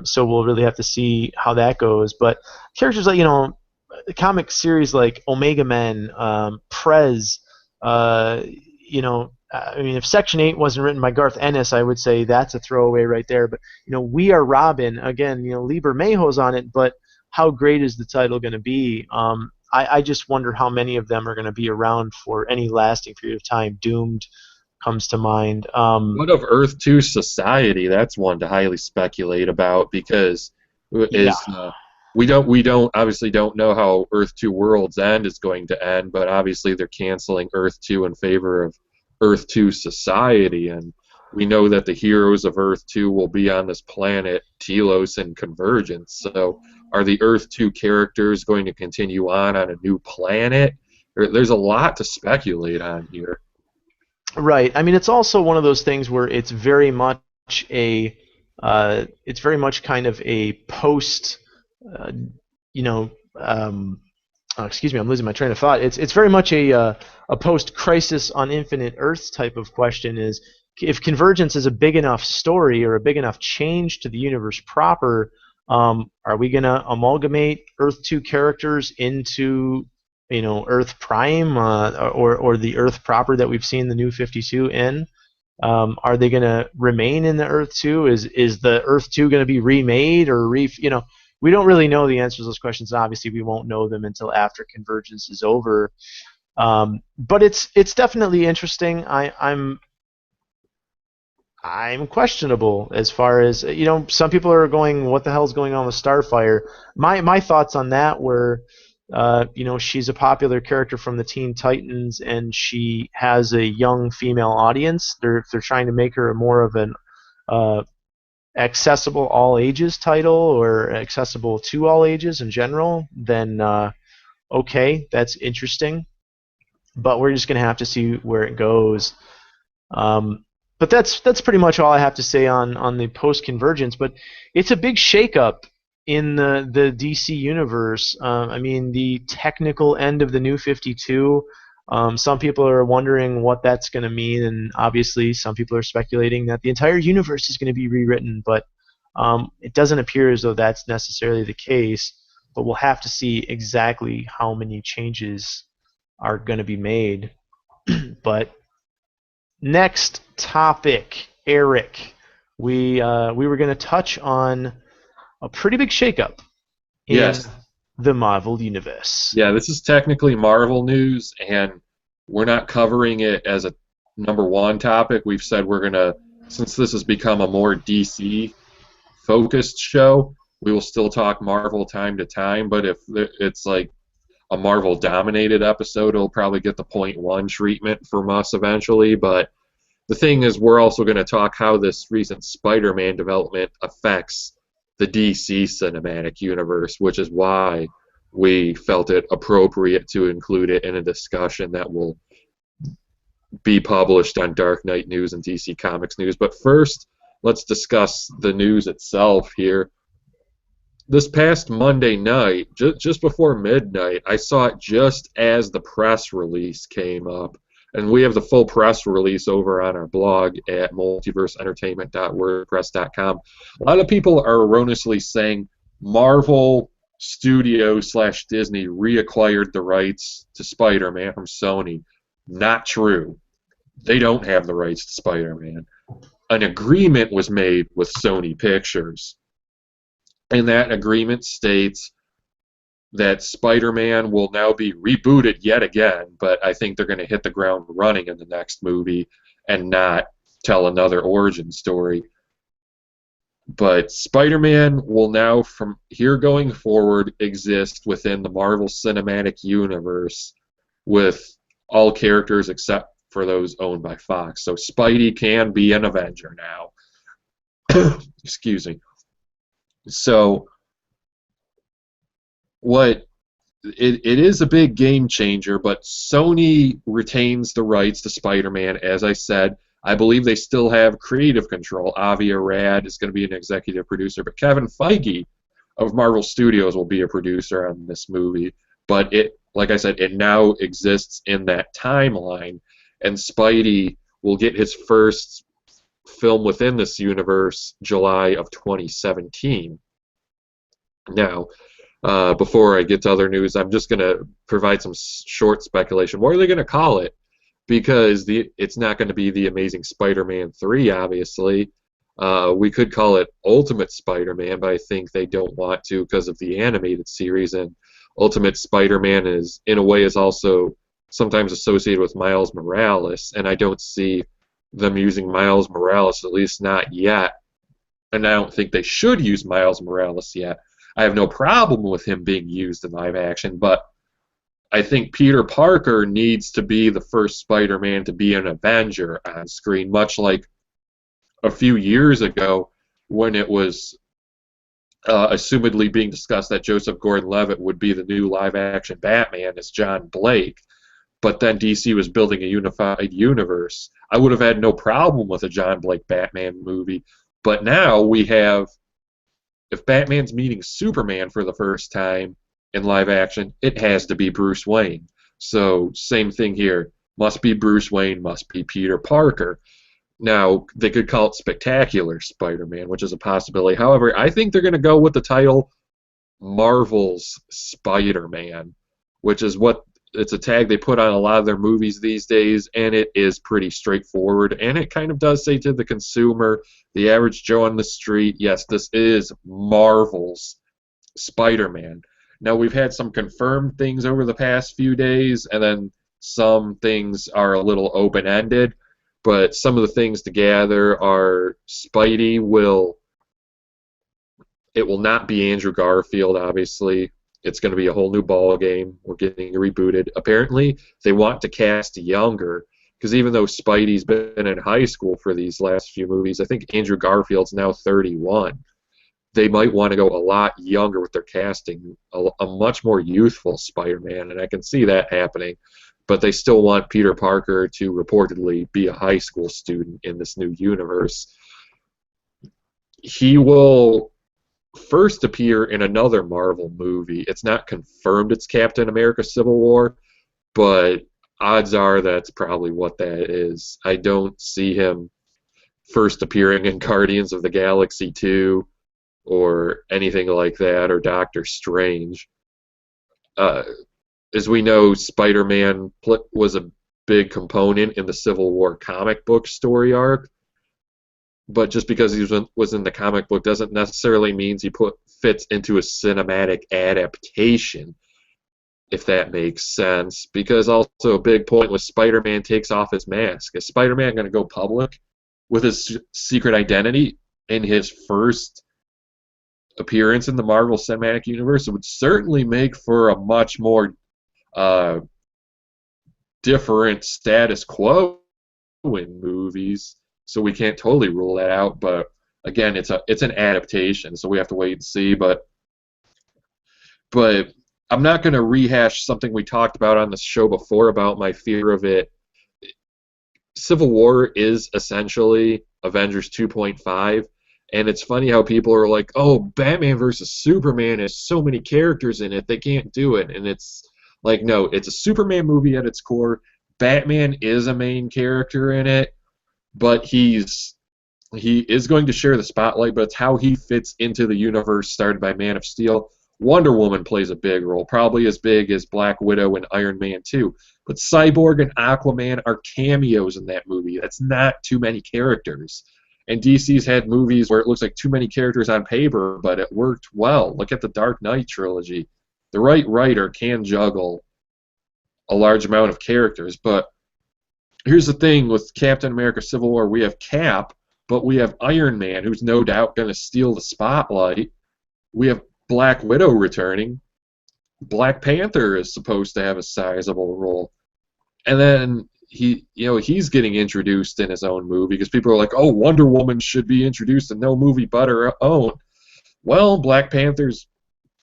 So we'll really have to see how that goes. But characters like the comic series like Omega Men, Prez, I mean, if Section 8 wasn't written by Garth Ennis, I would say that's a throwaway right there. But, We Are Robin, again, Lieber Mayhew's on it, but how great is the title going to be? I just wonder how many of them are going to be around for any lasting period of time. Doomed comes to mind. What of Earth 2 Society? That's one to highly speculate about because we obviously don't know how Earth 2 World's End is going to end, but obviously they're canceling Earth 2 in favor of Earth 2 Society, and we know that the heroes of Earth 2 will be on this planet Telos and Convergence. So are the Earth 2 characters going to continue on a new planet? There's a lot to speculate on here. Right. I mean, it's also one of those things where it's very much kind of a post, excuse me, I'm losing my train of thought. It's very much a post-Crisis on Infinite Earths type of question. Is if Convergence is a big enough story or a big enough change to the universe proper, are we going to amalgamate Earth 2 characters into Earth Prime or the Earth proper that we've seen the New 52 in? Are they going to remain in the Earth 2? Is the Earth 2 going to be remade or we don't really know the answers to those questions. Obviously, we won't know them until after Convergence is over. But it's definitely interesting. I'm questionable as far as some people are going, what the hell's going on with Starfire? My thoughts on that were, she's a popular character from the Teen Titans, and she has a young female audience. They're trying to make her more of an accessible all ages title or accessible to all ages in general, then okay, that's interesting. But we're just going to have to see where it goes. But that's pretty much all I have to say on the post-Convergence. But it's a big shakeup in the DC universe. I mean, the technical end of the New 52. Some people are wondering what that's going to mean, and obviously some people are speculating that the entire universe is going to be rewritten, but it doesn't appear as though that's necessarily the case. But we'll have to see exactly how many changes are going to be made. But next topic, Eric. We were going to touch on a pretty big shakeup in the Marvel universe. Yeah, this is technically Marvel news, and we're not covering it as a number one topic. We've said we're going to, since this has become a more DC-focused show, we will still talk Marvel time to time, but if it's like a Marvel-dominated episode, it'll probably get the .1 treatment from us eventually, but the thing is, we're also going to talk how this recent Spider-Man development affects the DC cinematic universe, which is why we felt it appropriate to include it in a discussion that will be published on Dark Knight News and DC Comics News. But first, let's discuss the news itself here. This past Monday night, just before midnight, I saw it just as the press release came up. And we have the full press release over on our blog at multiverseentertainment.wordpress.com. A lot of people are erroneously saying Marvel studio / Disney reacquired the rights to Spider-Man from Sony. Not true. They don't have the rights to Spider-Man. An agreement was made with Sony Pictures, and that agreement states that Spider-Man will now be rebooted yet again, but I think they're going to hit the ground running in the next movie and not tell another origin story. But Spider-Man will now, from here going forward, exist within the Marvel Cinematic Universe with all characters except for those owned by Fox. So Spidey can be an Avenger now. Excuse me. So it is a big game changer, but Sony retains the rights to Spider-Man. As I said, I believe they still have creative control. Avi Arad is going to be an executive producer, but Kevin Feige of Marvel Studios will be a producer on this movie. But it, like I said, it now exists in that timeline, and Spidey will get his first film within this universe July of 2017. Now, before I get to other news, I'm just going to provide some short speculation. What are they going to call it? Because it's not going to be The Amazing Spider-Man 3, obviously. We could call it Ultimate Spider-Man, but I think they don't want to because of the animated series. And Ultimate Spider-Man in a way, is also sometimes associated with Miles Morales, and I don't see them using Miles Morales, at least not yet. And I don't think they should use Miles Morales yet. I have no problem with him being used in live action, but I think Peter Parker needs to be the first Spider-Man to be an Avenger on screen, much like a few years ago when it was assumedly being discussed that Joseph Gordon-Levitt would be the new live-action Batman as John Blake, but then DC was building a unified universe. I would have had no problem with a John Blake Batman movie, but now we have, if Batman's meeting Superman for the first time in live action, it has to be Bruce Wayne. So same thing here. Must be Bruce Wayne, must be Peter Parker. Now, they could call it Spectacular Spider-Man, which is a possibility. However, I think they're going to go with the title Marvel's Spider-Man, which is what, it's a tag they put on a lot of their movies these days, and it is pretty straightforward, and it kind of does say to the consumer, the average Joe on the street, yes, this is Marvel's Spider-Man. Now, we've had some confirmed things over the past few days, and then some things are a little open-ended, but some of the things to gather are Spidey will not be Andrew Garfield, obviously. It's going to be a whole new ball game. We're getting rebooted. Apparently, they want to cast younger, because even though Spidey's been in high school for these last few movies, I think Andrew Garfield's now 31. They might want to go a lot younger with their casting, a much more youthful Spider-Man, and I can see that happening. But they still want Peter Parker to reportedly be a high school student in this new universe. He will first appear in another Marvel movie. It's not confirmed it's Captain America Civil War, but odds are that's probably what that is. I don't see him first appearing in Guardians of the Galaxy 2 or anything like that, or Doctor Strange. As we know, Spider-Man was a big component in the Civil War comic book story arc, but just because he was in the comic book doesn't necessarily mean he fits into a cinematic adaptation, if that makes sense. Because also a big point was Spider-Man takes off his mask. Is Spider-Man going to go public with his secret identity in his first appearance in the Marvel Cinematic Universe? It would certainly make for a much more different status quo in movies, so we can't totally rule that out. But again, it's an adaptation, so we have to wait and see. But I'm not going to rehash something we talked about on the show before about my fear of it. Civil War is essentially Avengers 2.5. And it's funny how people are like, oh, Batman versus Superman has so many characters in it, they can't do it. And it's like, no, it's a Superman movie at its core. Batman is a main character in it, but he is going to share the spotlight, but it's how he fits into the universe started by Man of Steel. Wonder Woman plays a big role, probably as big as Black Widow and Iron Man 2. But Cyborg and Aquaman are cameos in that movie. That's not too many characters. And DC's had movies where it looks like too many characters on paper, but it worked well. Look at the Dark Knight trilogy. The right writer can juggle a large amount of characters. But here's the thing with Captain America Civil War. We have Cap, but we have Iron Man, who's no doubt going to steal the spotlight. We have Black Widow returning. Black Panther is supposed to have a sizable role. And then he's getting introduced in his own movie because people are like, oh, Wonder Woman should be introduced in no movie but her own. Well, Black Panther's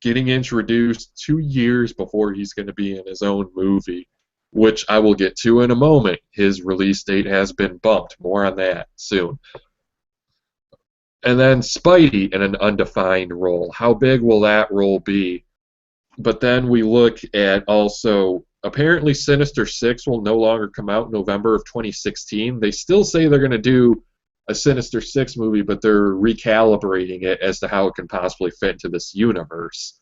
getting introduced 2 years before he's going to be in his own movie, which I will get to in a moment. His release date has been bumped. More on that soon. And then Spidey in an undefined role. How big will that role be? But then we look at also, apparently Sinister Six will no longer come out in November of 2016. They still say they're going to do a Sinister Six movie, but they're recalibrating it as to how it can possibly fit into this universe.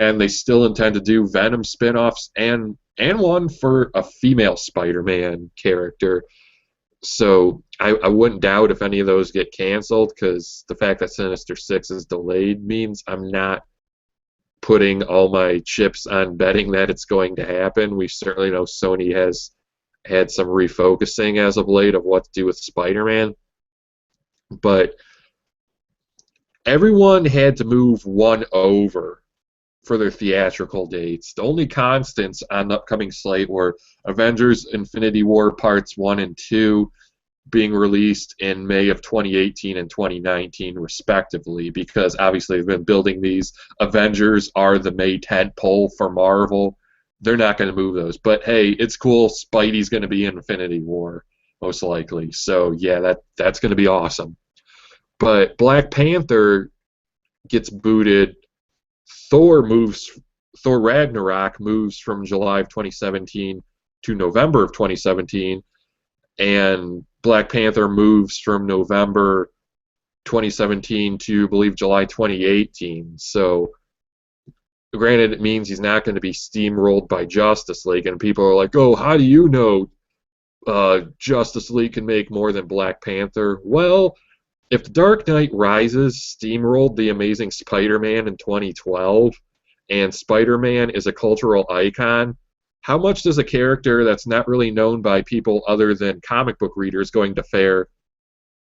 And they still intend to do Venom spin-offs and one for a female Spider-Man character. So I wouldn't doubt if any of those get canceled, because the fact that Sinister Six is delayed means I'm not putting all my chips on betting that it's going to happen. We certainly know Sony has had some refocusing as of late of what to do with Spider-Man. But everyone had to move one over for their theatrical dates. The only constants on the upcoming slate were Avengers Infinity War Parts 1 and 2 being released in May of 2018 and 2019 respectively, because obviously they've been building these. Avengers are the May tentpole for Marvel. They're not going to move those. But hey, it's cool. Spidey's going to be in Infinity War, most likely. So yeah, that's going to be awesome. But Black Panther gets booted. Thor Ragnarok moves from July of 2017 to November of 2017, and Black Panther moves from November 2017 to, I believe, July 2018. So, granted, it means he's not going to be steamrolled by Justice League, and people are like, oh, how do you know Justice League can make more than Black Panther? Well, if The Dark Knight Rises steamrolled The Amazing Spider-Man in 2012, and Spider-Man is a cultural icon, how much does a character that's not really known by people other than comic book readers going to fare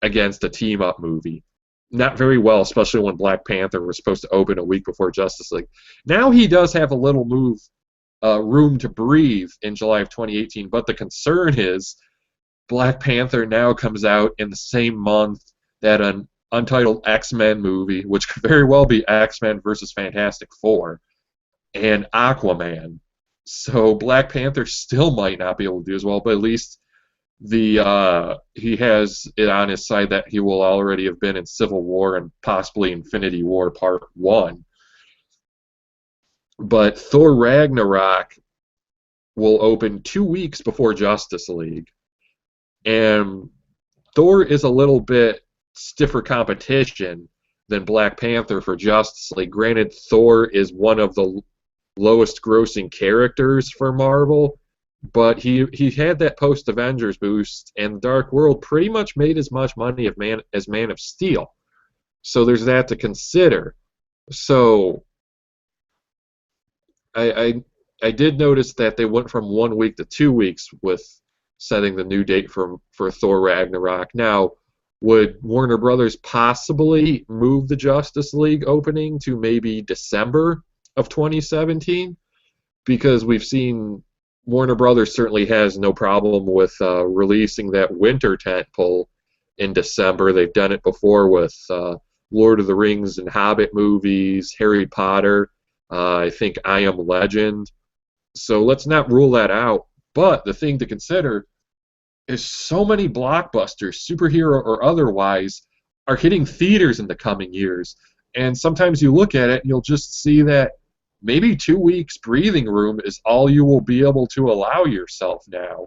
against a team-up movie? Not very well, especially when Black Panther was supposed to open a week before Justice League. Now he does have a little room to breathe in July of 2018, but the concern is Black Panther now comes out in the same month that an Untitled X-Men movie, which could very well be X-Men versus Fantastic Four, and Aquaman. So Black Panther still might not be able to do as well, but at least he has it on his side that he will already have been in Civil War and possibly Infinity War Part 1. But Thor Ragnarok will open 2 weeks before Justice League. And Thor is a little bit stiffer competition than Black Panther for Justice League. Granted, Thor is one of the lowest grossing characters for Marvel, but he had that post-Avengers boost, and Dark World pretty much made as much money as Man of Steel. So there's that to consider. So I did notice that they went from 1 week to 2 weeks with setting the new date for Thor Ragnarok. Now, would Warner Brothers possibly move the Justice League opening to maybe December of 2017? Because we've seen Warner Brothers certainly has no problem with releasing that winter tentpole in December. They've done it before with Lord of the Rings and Hobbit movies, Harry Potter, I think I Am Legend. So let's not rule that out. But the thing to consider is so many blockbusters, superhero or otherwise, are hitting theaters in the coming years. And sometimes you look at it and you'll just see that maybe 2 weeks breathing room is all you will be able to allow yourself now.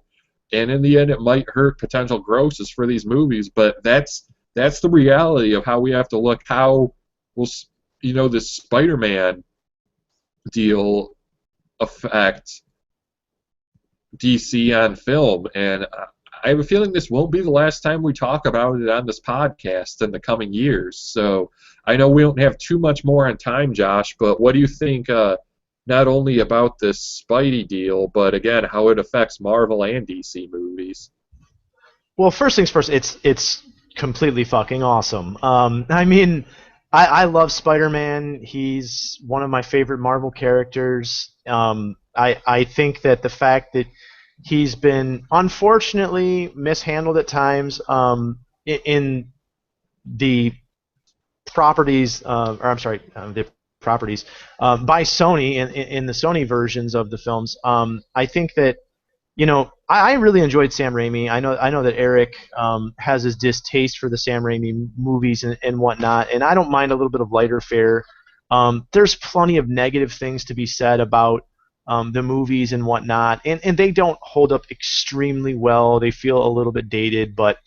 And in the end, it might hurt potential grosses for these movies, but that's the reality of how we have to look. How will this Spider-Man deal affect DC on film, and I have a feeling this won't be the last time we talk about it on this podcast in the coming years. So I know we don't have too much more on time, Josh, but what do you think not only about this Spidey deal, but again, how it affects Marvel and DC movies? Well, first things first, it's completely fucking awesome. I mean, I love Spider-Man. He's one of my favorite Marvel characters. I think that the fact that he's been unfortunately mishandled at times in the properties, or I'm sorry, the properties by Sony in the Sony versions of the films. I think that I really enjoyed Sam Raimi. I know that Eric has his distaste for the Sam Raimi movies and whatnot, and I don't mind a little bit of lighter fare. There's plenty of negative things to be said about the movies and whatnot, and they don't hold up extremely well. They feel a little bit dated, but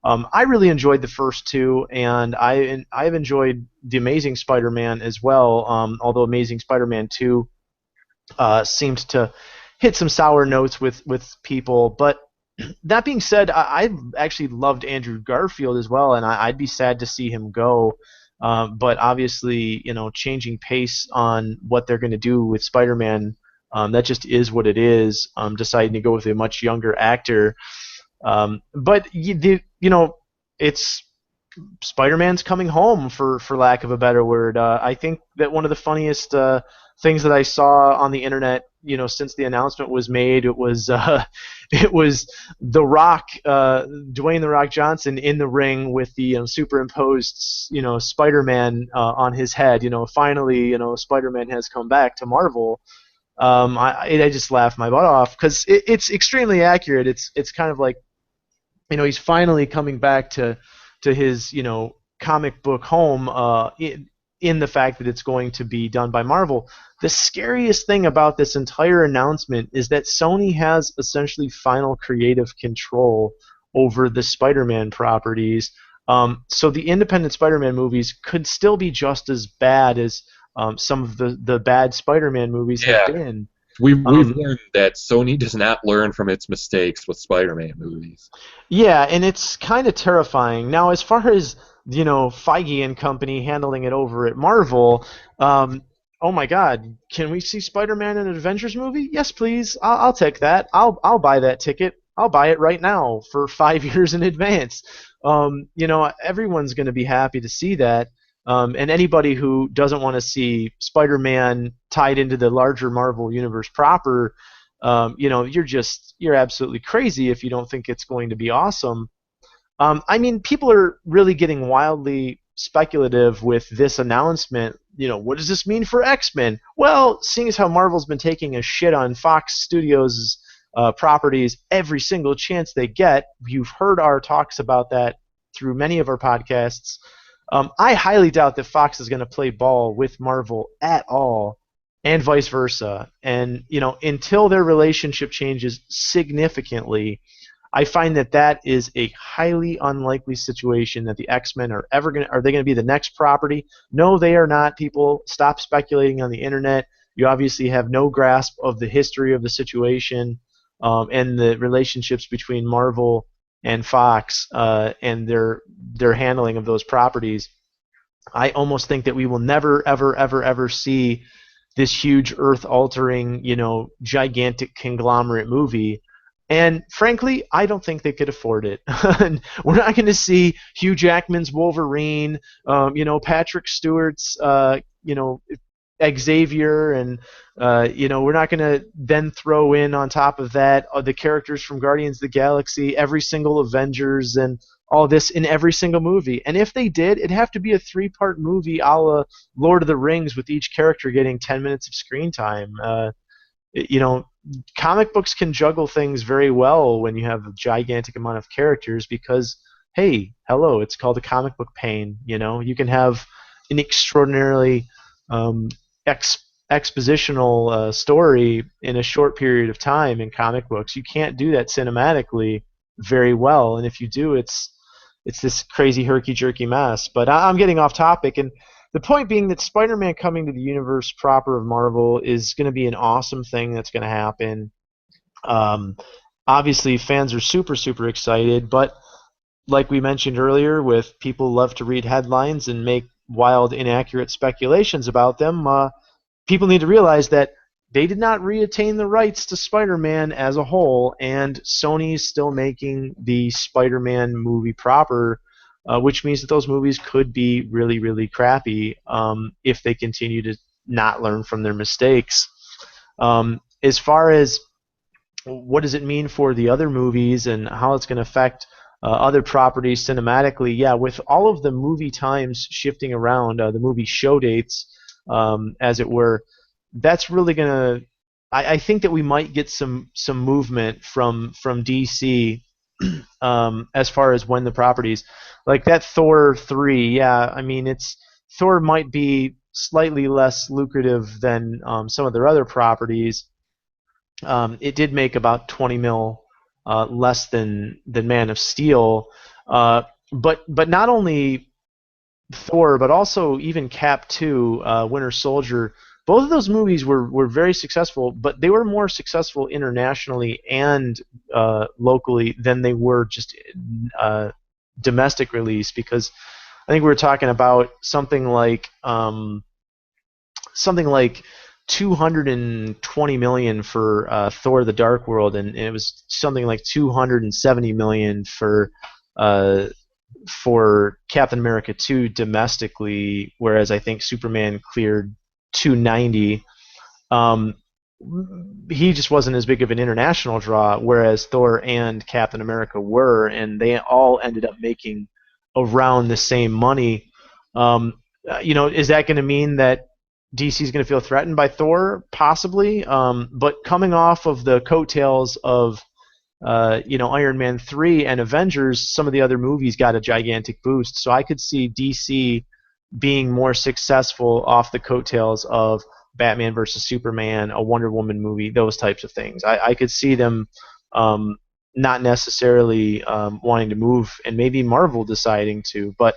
I really enjoyed the first two, and I've enjoyed The Amazing Spider-Man as well, although Amazing Spider-Man 2 seemed to hit some sour notes with people. But that being said, I've actually loved Andrew Garfield as well, and I'd be sad to see him go. But obviously, changing pace on what they're going to do with Spider-Man, that just is what it is. Deciding to go with a much younger actor. But it's Spider-Man's coming home, for lack of a better word. I think that one of the funniest things that I saw on the internet, since the announcement was made, it was The Rock, Dwayne The Rock Johnson, in the ring with the superimposed, Spider-Man on his head. Finally, Spider-Man has come back to Marvel. I just laughed my butt off because it's extremely accurate. It's kind of like, he's finally coming back to his comic book home in the fact that it's going to be done by Marvel. The scariest thing about this entire announcement is that Sony has essentially final creative control over the Spider-Man properties. So the independent Spider-Man movies could still be just as bad as some of the bad Spider-Man movies have been. We've learned that Sony does not learn from its mistakes with Spider-Man movies. Yeah, and it's kind of terrifying. Now, as far as Feige and company handling it over at Marvel, oh my God, can we see Spider-Man in an Avengers movie? Yes, please. I'll take that. I'll buy that ticket. I'll buy it right now for 5 years in advance. Everyone's going to be happy to see that. And anybody who doesn't want to see Spider-Man tied into the larger Marvel universe proper, you're absolutely crazy if you don't think it's going to be awesome. I mean, people are really getting wildly speculative with this announcement. What does this mean for X-Men? Well, seeing as how Marvel's been taking a shit on Fox Studios' properties every single chance they get, you've heard our talks about that through many of our podcasts. I highly doubt that Fox is going to play ball with Marvel at all, and vice versa. And until their relationship changes significantly, I find that is a highly unlikely situation that the X-Men are ever going to. Are they going to be the next property? No, they are not. People, stop speculating on the internet. You obviously have no grasp of the history of the situation and the relationships between Marvel and Fox and their handling of those properties. I almost think that we will never, ever, ever, ever see this huge Earth-altering, gigantic conglomerate movie. And frankly, I don't think they could afford it. We're not going to see Hugh Jackman's Wolverine, Patrick Stewart's, Xavier, and we're not going to then throw in on top of that the characters from Guardians of the Galaxy, every single Avengers, and all this in every single movie. And if they did, it'd have to be a 3-part movie a la Lord of the Rings, with each character getting 10 minutes of screen time. Comic books can juggle things very well when you have a gigantic amount of characters because, hey, hello, it's called a comic book pain. You can have an extraordinarily expositional story in a short period of time in comic books. You can't do that cinematically very well, and if you do, it's this crazy herky-jerky mess. But I'm getting off topic, and the point being that Spider-Man coming to the universe proper of Marvel is going to be an awesome thing that's going to happen. Um, Obviously, fans are super, super excited, but like we mentioned earlier, with people love to read headlines and make wild, inaccurate speculations about them, people need to realize that they did not reattain the rights to Spider-Man as a whole, and Sony's still making the Spider-Man movie proper, which means that those movies could be really, really crappy if they continue to not learn from their mistakes. As far as what does it mean for the other movies and how it's going to affect other properties cinematically, yeah, with all of the movie times shifting around, the movie show dates, as it were, that's really gonna. I think that we might get some movement from DC as far as when the properties, like that Thor 3. Yeah, I mean it's Thor might be slightly less lucrative than some of their other properties. It did make about 20 mil less than Man of Steel, but not only Thor, but also even Cap 2, Winter Soldier. Both of those movies were very successful, but they were more successful internationally and locally than they were just domestic release. Because I think we were talking about something like 220 million for Thor: The Dark World, and it was something like 270 million for Captain America 2 domestically, whereas I think Superman cleared 290. He just wasn't as big of an international draw, whereas Thor and Captain America were, and they all ended up making around the same money. Is that going to mean that DC is going to feel threatened by Thor? Possibly. But coming off of the coattails of Iron Man 3 and Avengers, some of the other movies got a gigantic boost. So I could see DC being more successful off the coattails of Batman versus Superman, a Wonder Woman movie, those types of things. I could see them not necessarily wanting to move, and maybe Marvel deciding to, but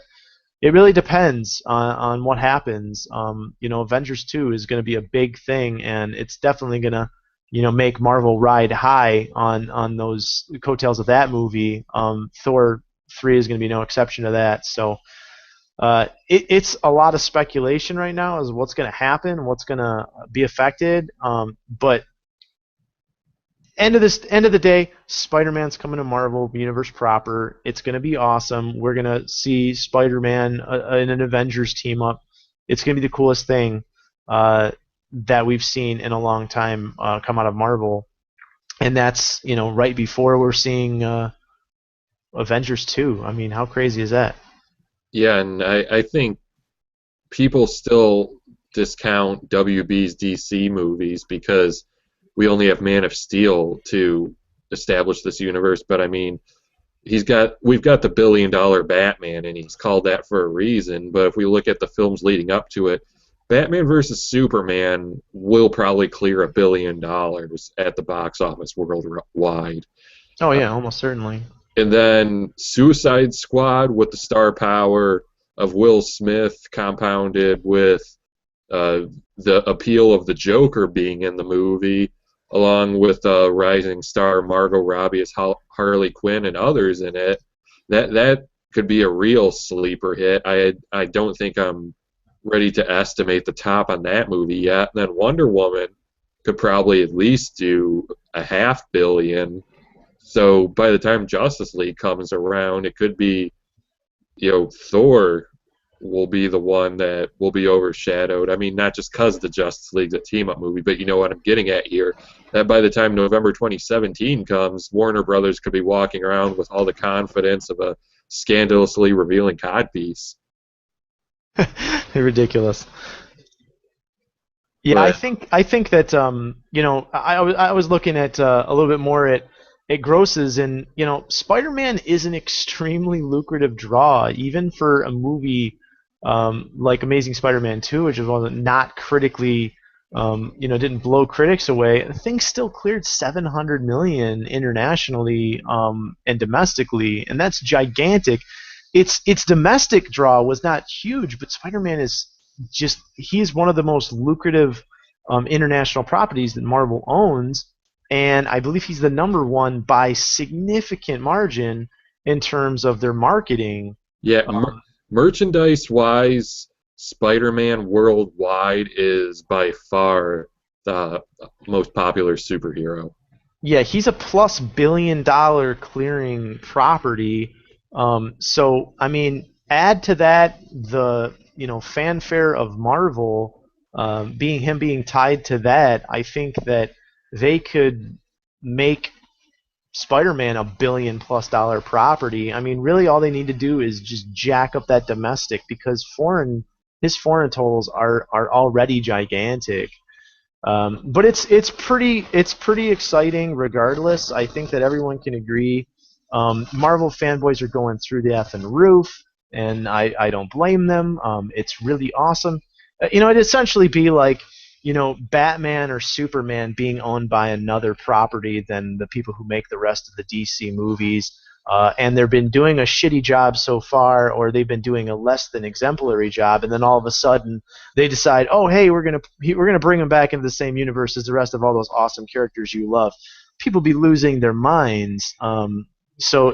it really depends on what happens. Avengers 2 is going to be a big thing, and it's definitely going to make Marvel ride high on those coattails of that movie. Thor 3 is going to be no exception to that. So it's a lot of speculation right now as what's going to happen, what's going to be affected. But end of the day, Spider-Man's coming to Marvel Universe proper. It's going to be awesome. We're going to see Spider-Man in an Avengers team up. It's going to be the coolest thing that we've seen in a long time come out of Marvel, and that's right before we're seeing Avengers 2. I mean, how crazy is that? Yeah, and I think people still discount WB's DC movies because we only have Man of Steel to establish this universe. But I mean, we've got the $1 billion Batman, and he's called that for a reason. But if we look at the films leading up to it, Batman versus Superman will probably clear $1 billion at the box office worldwide. Oh yeah, almost certainly. And then Suicide Squad, with the star power of Will Smith compounded with the appeal of the Joker being in the movie, along with rising star Margot Robbie as Harley Quinn and others in it, that could be a real sleeper hit. I don't think I'm ready to estimate the top on that movie yet. And then Wonder Woman could probably at least do $500 million. So by the time Justice League comes around, it could be, Thor will be the one that will be overshadowed. I mean, not just because the Justice League's a team-up movie, but you know what I'm getting at here. That by the time November 2017 comes, Warner Brothers could be walking around with all the confidence of a scandalously revealing codpiece. Ridiculous. Yeah, but I think that I was looking at a little bit more at grosses, and Spider-Man is an extremely lucrative draw, even for a movie like Amazing Spider-Man 2, which was not critically, didn't blow critics away. The thing still cleared 700 million internationally and domestically, and that's gigantic. Its domestic draw was not huge, but Spider-Man is he's one of the most lucrative international properties that Marvel owns, and I believe he's the number one by significant margin in terms of their marketing. Yeah, merchandise-wise, Spider-Man worldwide is by far the most popular superhero. Yeah, he's a plus $1 billion clearing property. So I mean, add to that the fanfare of Marvel being tied to that. I think that they could make Spider-Man $1 billion+ property. I mean, really, all they need to do is just jack up that domestic because his foreign totals are already gigantic. But it's pretty exciting regardless. I think that everyone can agree. Marvel fanboys are going through the effing roof, and I don't blame them. It's really awesome. It'd essentially be like Batman or Superman being owned by another property than the people who make the rest of the DC movies. And they've been doing a shitty job so far, or they've been doing a less than exemplary job, and then all of a sudden they decide, oh hey, we're gonna bring them back into the same universe as the rest of all those awesome characters you love. People be losing their minds. So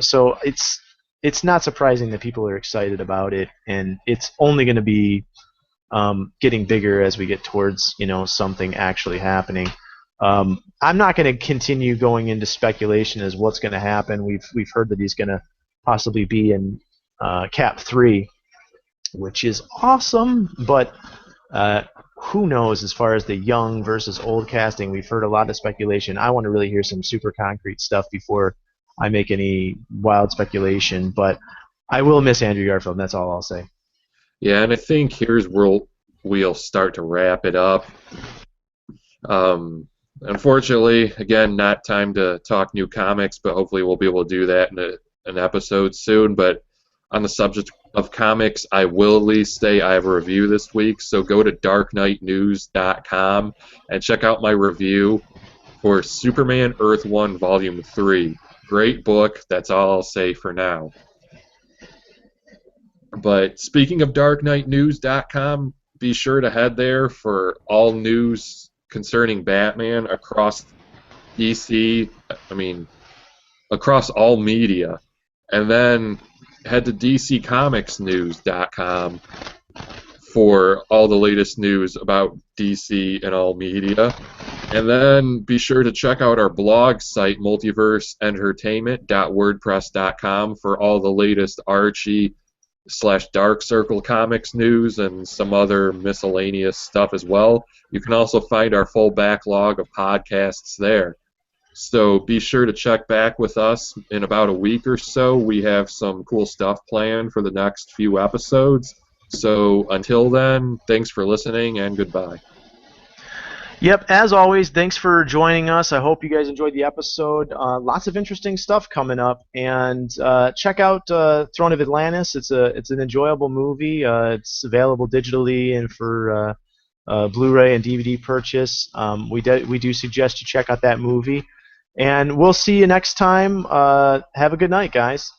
it's not surprising that people are excited about it, and it's only going to be getting bigger as we get towards something actually happening. I'm not going to continue going into speculation as what's going to happen. We've heard that he's going to possibly be in Cap 3, which is awesome, but who knows as far as the young versus old casting. We've heard a lot of speculation. I want to really hear some super concrete stuff before I make any wild speculation, but I will miss Andrew Garfield, and that's all I'll say. Yeah, and I think here's where we'll start to wrap it up. Unfortunately, again, not time to talk new comics, but hopefully we'll be able to do that in an episode soon. But on the subject of comics, I will at least say I have a review this week, so go to darkknightnews.com and check out my review for Superman Earth 1 Volume 3. Great book, that's all I'll say for now. But speaking of darkknightnews.com, be sure to head there for all news concerning Batman across DC, across all media. And then head to dccomicsnews.com for all the latest news about DC and all media. And then be sure to check out our blog site, multiverseentertainment.wordpress.com, for all the latest Archie / Dark Circle Comics news and some other miscellaneous stuff as well. You can also find our full backlog of podcasts there. So be sure to check back with us in about a week or so. We have some cool stuff planned for the next few episodes. So until then, thanks for listening and goodbye. Yep, as always, thanks for joining us. I hope you guys enjoyed the episode. Lots of interesting stuff coming up, and check out Throne of Atlantis. It's an enjoyable movie. It's available digitally and for Blu-ray and DVD purchase. We do suggest you check out that movie, and we'll see you next time. Have a good night, guys.